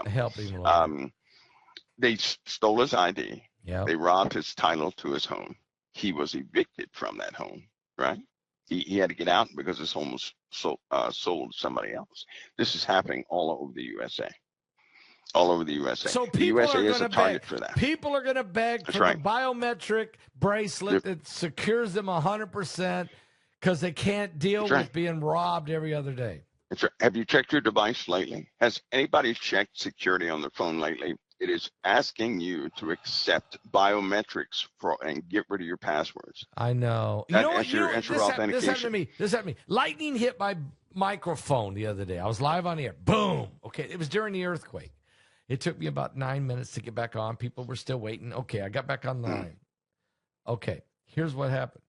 Help him. They stole his ID. Yeah. They robbed his title to his home. He was evicted from that home, right? He had to get out because his home was sold to somebody else. This is happening all over the USA. All over the USA. So the USA is a target for that. People are going to beg for the biometric bracelet that secures them 100% because they can't deal with being robbed every other day. That's right. Have you checked your device lately? Has anybody checked security on their phone lately? It is asking you to accept biometrics and get rid of your passwords. I know. That's your This happened to me. Lightning hit my microphone the other day. I was live on the air. Boom. Okay. It was during the earthquake. It took me about 9 minutes to get back on. People were still waiting. Okay. I got back online. Okay. Here's what happened.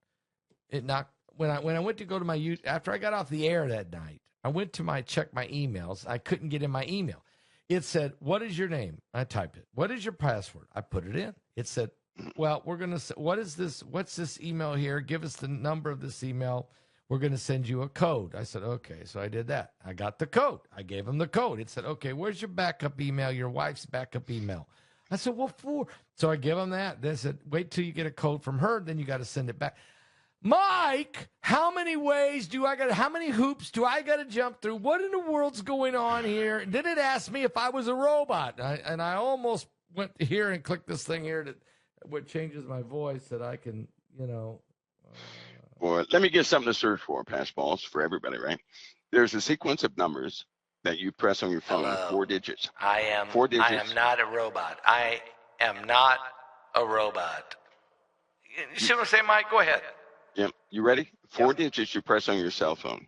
It knocked when I went to go to my after I got off the air that night. I went to check my emails. I couldn't get in my email. It said, "What is your name?" I typed it. "What is your password?" I put it in. It said, "Well, we're going to say, what is this? What's this email here? Give us the number of this email. We're going to send you a code." I said, "Okay." So I did that. I got the code. I gave him the code. It said, "Okay, where's your backup email, your wife's backup email?" I said, "What for?" So I give him that. They said, "Wait till you get a code from her. Then you got to send it back." Mike, how many hoops do I got to jump through? What in the world's going on here? And then it asked me if I was a robot. And I almost went here and clicked this thing here what changes my voice that I can, Well, let me get something to search for, Pass Balls, for everybody, right? There's a sequence of numbers that you press on your phone, 4 digits. I am 4 digits. I am not a robot. I am not a robot. You see what I'm saying, Mike? Go ahead. Yeah, you ready? 4 digits you press on your cell phone.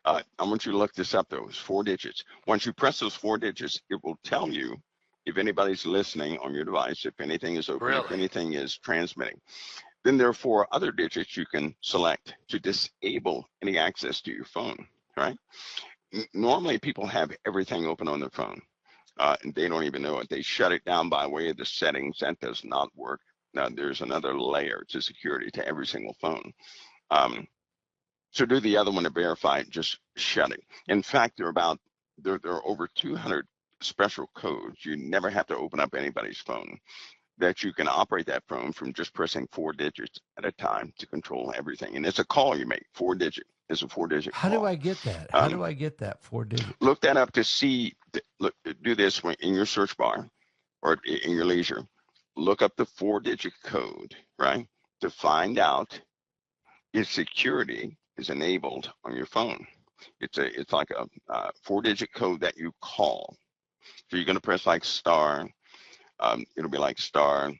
I want you to look this up, though. It's 4 digits. Once you press those 4 digits, it will tell you if anybody's listening on your device, if anything is open, if anything is transmitting. Then there are 4 other digits you can select to disable any access to your phone, right? Normally, people have everything open on their phone, and they don't even know it. They shut it down by way of the settings. That does not work. Now, there's another layer to security to every single phone. So do the other one to verify it, just shut it. In fact, there are over 200 special codes. You never have to open up anybody's phone that you can operate that phone from just pressing 4 digits at a time to control everything. And it's a call you make, 4 digit. It's a 4-digit call. How do I get that? How do I get that 4 digits? Look that up to see. Do this in your search bar or in your leisure. Look up the 4-digit code, right, to find out if security is enabled on your phone. It's like a 4-digit code that you call. So you're going to press like star. It'll be like star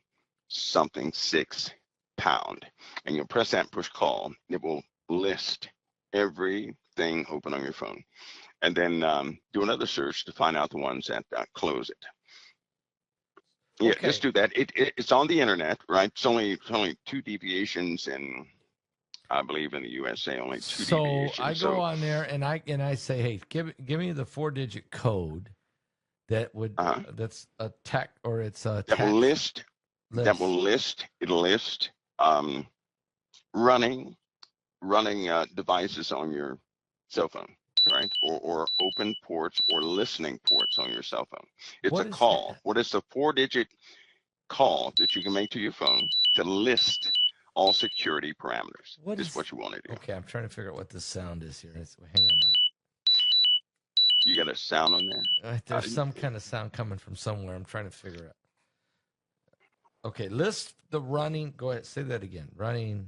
something 6 pound, and you'll press that and push call. It will list everything open on your phone, and then do another search to find out the ones that close it. Yeah, Okay. just do that. It's on the internet, right? It's only 2 deviations, and I believe in the USA only 2 So deviations. I go on there and I say, hey, give me the 4-digit code that would that's a tech or it's a that will list. it'll list um, running devices on your cell phone, right? Or open ports or listening ports on your cell phone. It's What a is call. that? What is the 4-digit call that you can make to your phone to list all security parameters? What Is is what you want to do. Okay, I'm trying to figure out what this sound is here. Hang on, Mike. You got a sound on there? There's some kind of sound coming from somewhere. I'm trying to figure out. Okay, list the running. Go ahead, say that again. Running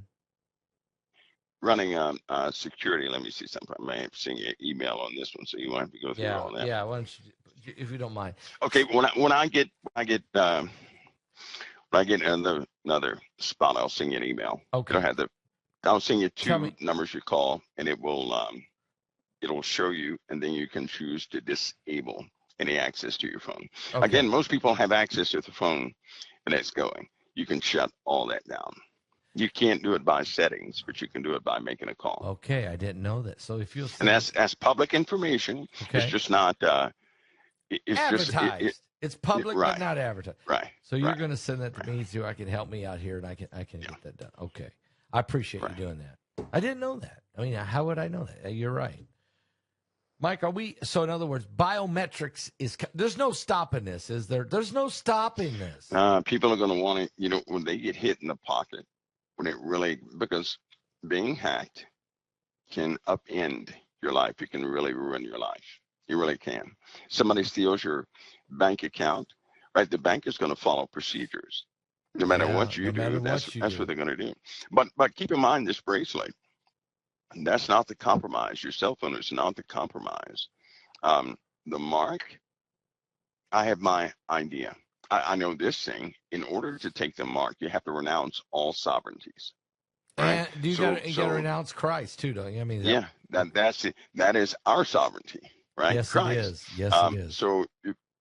security. Let me see something. I may have seen your email on this one, so you won't have to go through all that. Yeah. Why don't you, if you don't mind? Okay. When I get another spot, I'll send you an email. Okay. I'll send you 2 numbers you call, and it'll show you, and then you can choose to disable any access to your phone. Okay. Again, most people have access to the phone, and it's going. You can shut all that down. You can't do it by settings, but you can do it by making a call. Okay, I didn't know that. So if you'll and that's public information. Okay. It's just not it's advertised. It's public, right, but not advertised. Right. So you're going to send that to me so I can help me out here, and I can get that done. Okay, I appreciate you doing that. I didn't know that. I mean, how would I know that? You're right, Mike. Are we? So in other words, biometrics is. There's no stopping this, is there? There's no stopping this. People are going to want to, when they get hit in the pocket, because being hacked can upend your life. It can really ruin your life. You really can. Somebody steals your bank account, right? The bank is going to follow procedures. No matter what you do, that's what they're going to do. But keep in mind this bracelet. That's not the compromise. Your cell phone is not the compromise. The mark, I have my idea. I know this thing. In order to take the mark, you have to renounce all sovereignties. Right? And you got to renounce Christ too, don't you? I mean, that's it. That is our sovereignty, right? Yes, Christ. it is. Yes, it is. So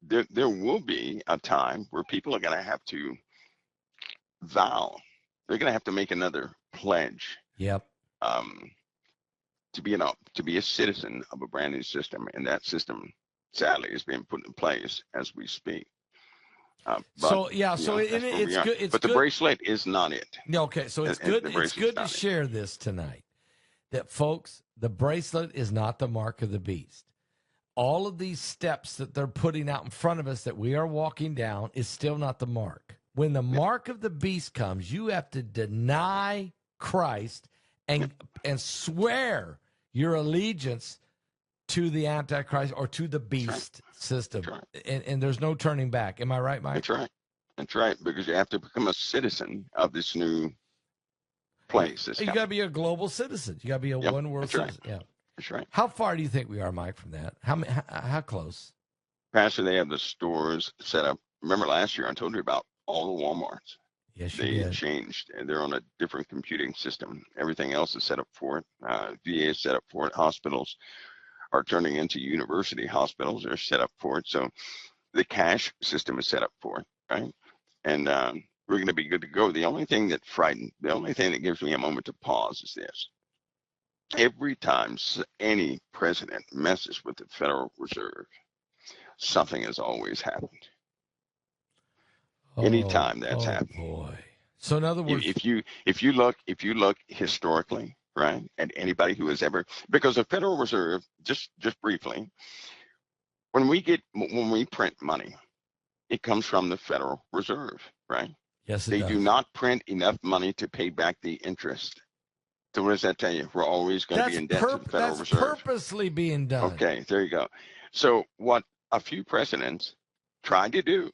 there will be a time where people are going to have to vow. They're going to have to make another pledge. Yep. To be a citizen of a brand new system, and that system, sadly, is being put in place as we speak. It's good. But the bracelet is not it. Okay, so it's good. It's good to share this tonight. That folks, the bracelet is not the mark of the beast. All of these steps that they're putting out in front of us that we are walking down is still not the mark. When the mark of the beast comes, you have to deny Christ and swear your allegiance to the Antichrist or to the beast system. And there's no turning back. Am I right, Mike? That's right, because you have to become a citizen of this new place. You got to be a global citizen. You got to be a one world citizen. Right. Yeah. That's right. How far do you think we are, Mike, from that? How close? Pastor, they have the stores set up. Remember last year I told you about all the Walmarts. Yes, they changed, and they're on a different computing system. Everything else is set up for it. VA is set up for it. Hospitals are turning into university hospitals. They're set up for it. So the cash system is set up for it, right? And we're going to be good to go. The only thing that gives me a moment to pause is this. Every time any president messes with the Federal Reserve, something has always happened. Anytime that's happened. Boy. So in other words, if you look historically, right, at anybody who has ever, because the Federal Reserve, just briefly, when we print money, it comes from the Federal Reserve, right? Yes, they do not print enough money to pay back the interest. So what does that tell you? We're always going to be in debt to the Federal Reserve. That's purposely being done. Okay, there you go. So what a few presidents tried to do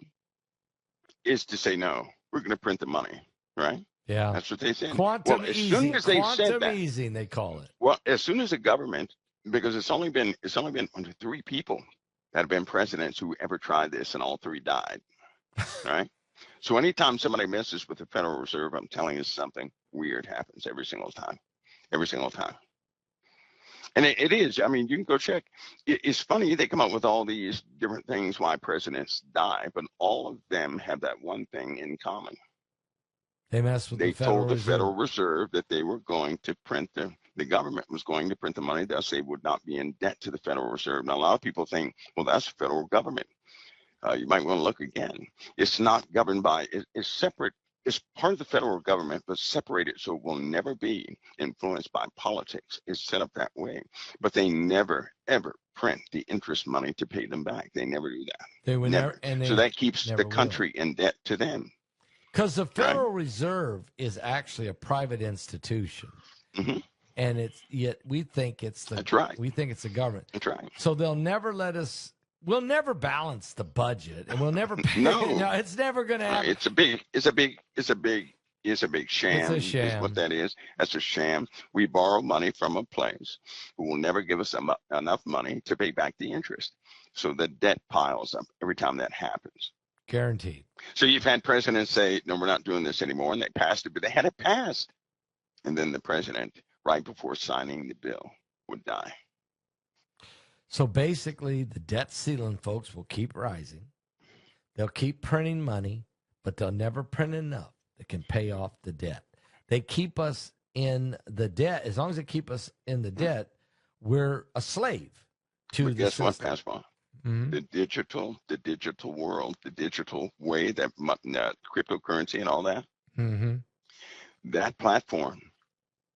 is to say, no, we're going to print the money, right? Yeah. That's what they said. Quantum easing. Quantum easing, they call it. Well, as soon as the government, because it's only been under 3 people that have been presidents who ever tried this, and all 3 died, right? So anytime somebody messes with the Federal Reserve, I'm telling you, something weird happens every single time. every single time. And it is. I mean, you can go check. It's funny. They come up with all these different things why presidents die, but all of them have that one thing in common. They messed with They the Federal told the Reserve. Federal Reserve that they were going to print the government was going to print the money, thus they would not be in debt to the Federal Reserve. Now, a lot of people think, well, that's the federal government. You might want to look again. It's not governed by, it's separate. It's part of the federal government, but separated so it will never be influenced by politics. It's set up that way. But they never, ever print the interest money to pay them back. They never do that. They would never. And so that keeps the country in debt to them. Because the Federal Reserve is actually a private institution. Mm-hmm. And yet we think it's the That's right. We think it's the government. That's right. So they'll never let us. We'll never balance the budget, and we'll never pay. No, it's never going to happen. It's a big sham. It's a sham. Is what that is. That's a sham. We borrow money from a place who will never give us enough money to pay back the interest. So the debt piles up every time that happens. Guaranteed. So you've had presidents say, no, we're not doing this anymore, and they passed it, but they had it passed. And then the president, right before signing the bill, would die. So basically, the debt ceiling, folks, will keep rising. They'll keep printing money, but they'll never print enough that can pay off the debt. They keep us in the debt. As long as they keep us in the debt, we're a slave to the guess system. what, Pascal? Mm-hmm. The digital world, the digital way that cryptocurrency and all that, mm-hmm. that platform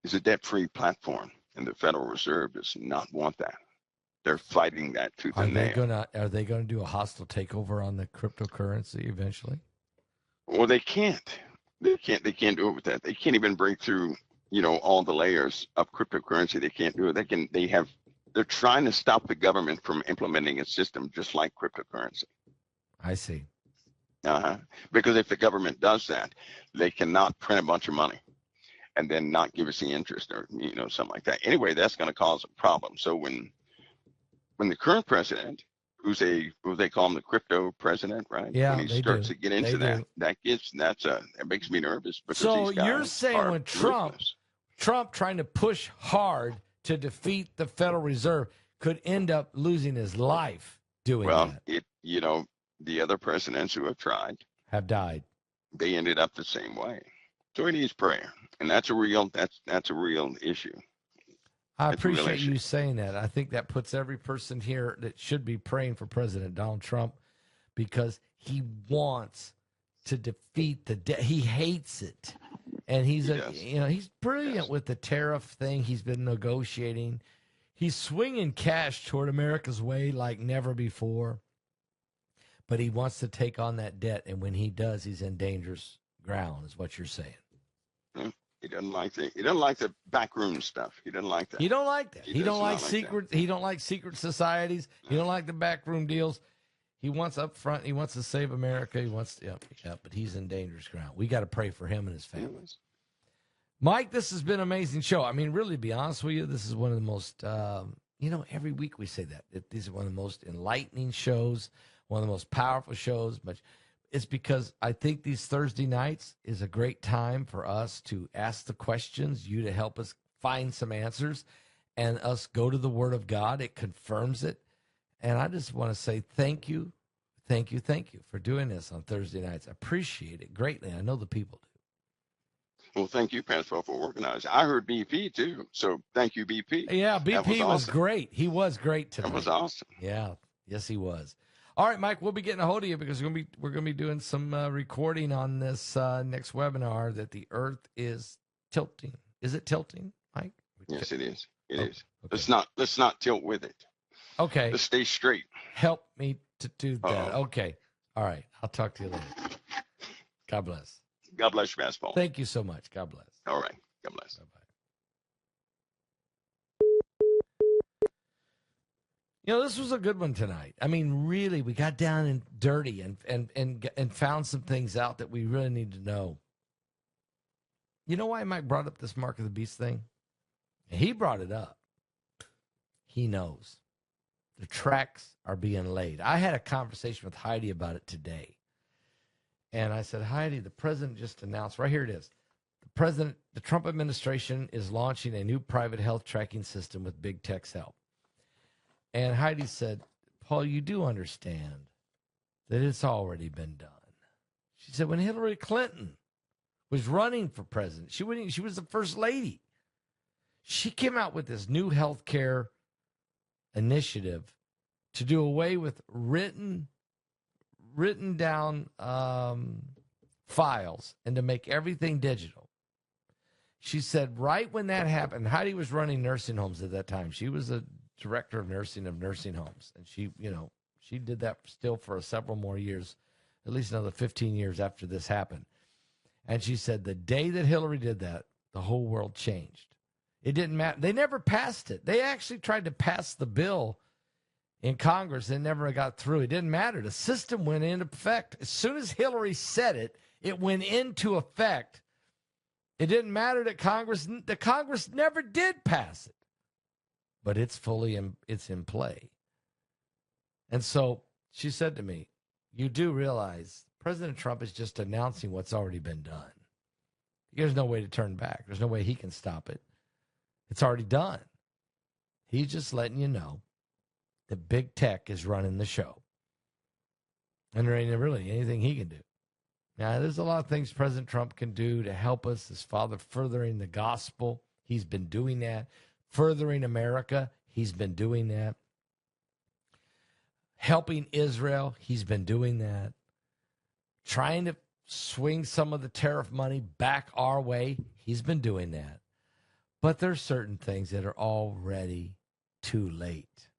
is a debt-free platform, and the Federal Reserve does not want that. They're fighting that tooth and nail. Are they going to do a hostile takeover on the cryptocurrency eventually? Well, they can't. They can't do it with that. They can't even break through, all the layers of cryptocurrency. They can't do it. They're trying to stop the government from implementing a system just like cryptocurrency. I see. Because if the government does that, they cannot print a bunch of money and then not give us the interest or, something like that. Anyway, that's going to cause a problem. So when the current president, who they call him the crypto president, right? Yeah, when he starts to get into that makes me nervous. Because so you're saying when Trump trying to push hard to defeat the Federal Reserve could end up losing his life doing that? Well, the other presidents who have tried have died. They ended up the same way. So it needs prayer, and that's a real issue. I appreciate you saying that. I think that puts every person here that should be praying for President Donald Trump because he wants to defeat the debt. He hates it. And he's brilliant with the tariff thing he's been negotiating. He's swinging cash toward America's way like never before. But he wants to take on that debt, and when he does, he's in dangerous ground, is what you're saying. He doesn't like the backroom stuff. He doesn't like that. He don't like that. He don't like secret. He don't like secret societies. He don't like the backroom deals. He wants up front. He wants to save America. He wants but he's in dangerous ground. We got to pray for him and his family. Mike, this has been an amazing show. I mean, really, to be honest with you, this is one of the most, every week we say that. These are one of the most enlightening shows, one of the most powerful shows. But it's because I think these Thursday nights is a great time for us to ask the questions, you to help us find some answers, and us go to the Word of God. It confirms it. And I just want to say thank you for doing this on Thursday nights. I appreciate it greatly. I know the people do. Well, thank you, Pastor, for organizing. I heard BP too, so thank you, BP. Yeah, BP was great. He was great tonight. That was awesome. Yeah, yes, he was. All right, Mike, we'll be getting a hold of you because we're gonna be doing some recording on this next webinar that the Earth is tilting. Is it tilting, Mike? Yes, it is. It is. Okay. Let's not tilt with it. Okay. Let's stay straight. Help me to do that. Okay. All right. I'll talk to you later. God bless. God bless you, Pastor Paul. Thank you so much. God bless. All right. God bless. Bye-bye. This was a good one tonight. I mean, really, we got down and dirty and found some things out that we really need to know. You know why Mike brought up this Mark of the Beast thing? He brought it up. He knows. The tracks are being laid. I had a conversation with Heidi about it today. And I said, Heidi, the president just announced, right here it is. The the Trump administration is launching a new private health tracking system with big tech's help. And Heidi said, Paul, you do understand that it's already been done. She said, when Hillary Clinton was running for president, she was the first lady. She came out with this new health care initiative to do away with written down files and to make everything digital. She said right when that happened, Heidi was running nursing homes at that time. She was a director of nursing homes. And she did that still for several more years, at least another 15 years after this happened. And she said the day that Hillary did that, the whole world changed. It didn't matter. They never passed it. They actually tried to pass the bill in Congress and never got through. It didn't matter. The system went into effect. As soon as Hillary said it, it went into effect. It didn't matter that Congress never did pass it, but it's in play. And so she said to me, you do realize President Trump is just announcing what's already been done. There's no way to turn back. There's no way he can stop it. It's already done. He's just letting you know that big tech is running the show. And there ain't really anything he can do. Now, there's a lot of things President Trump can do to help us. His father furthering the gospel. He's been doing that. Furthering America. He's been doing that. Helping Israel. He's been doing that. Trying to swing some of the tariff money back our way. He's been doing that. But there's certain things that are already too late.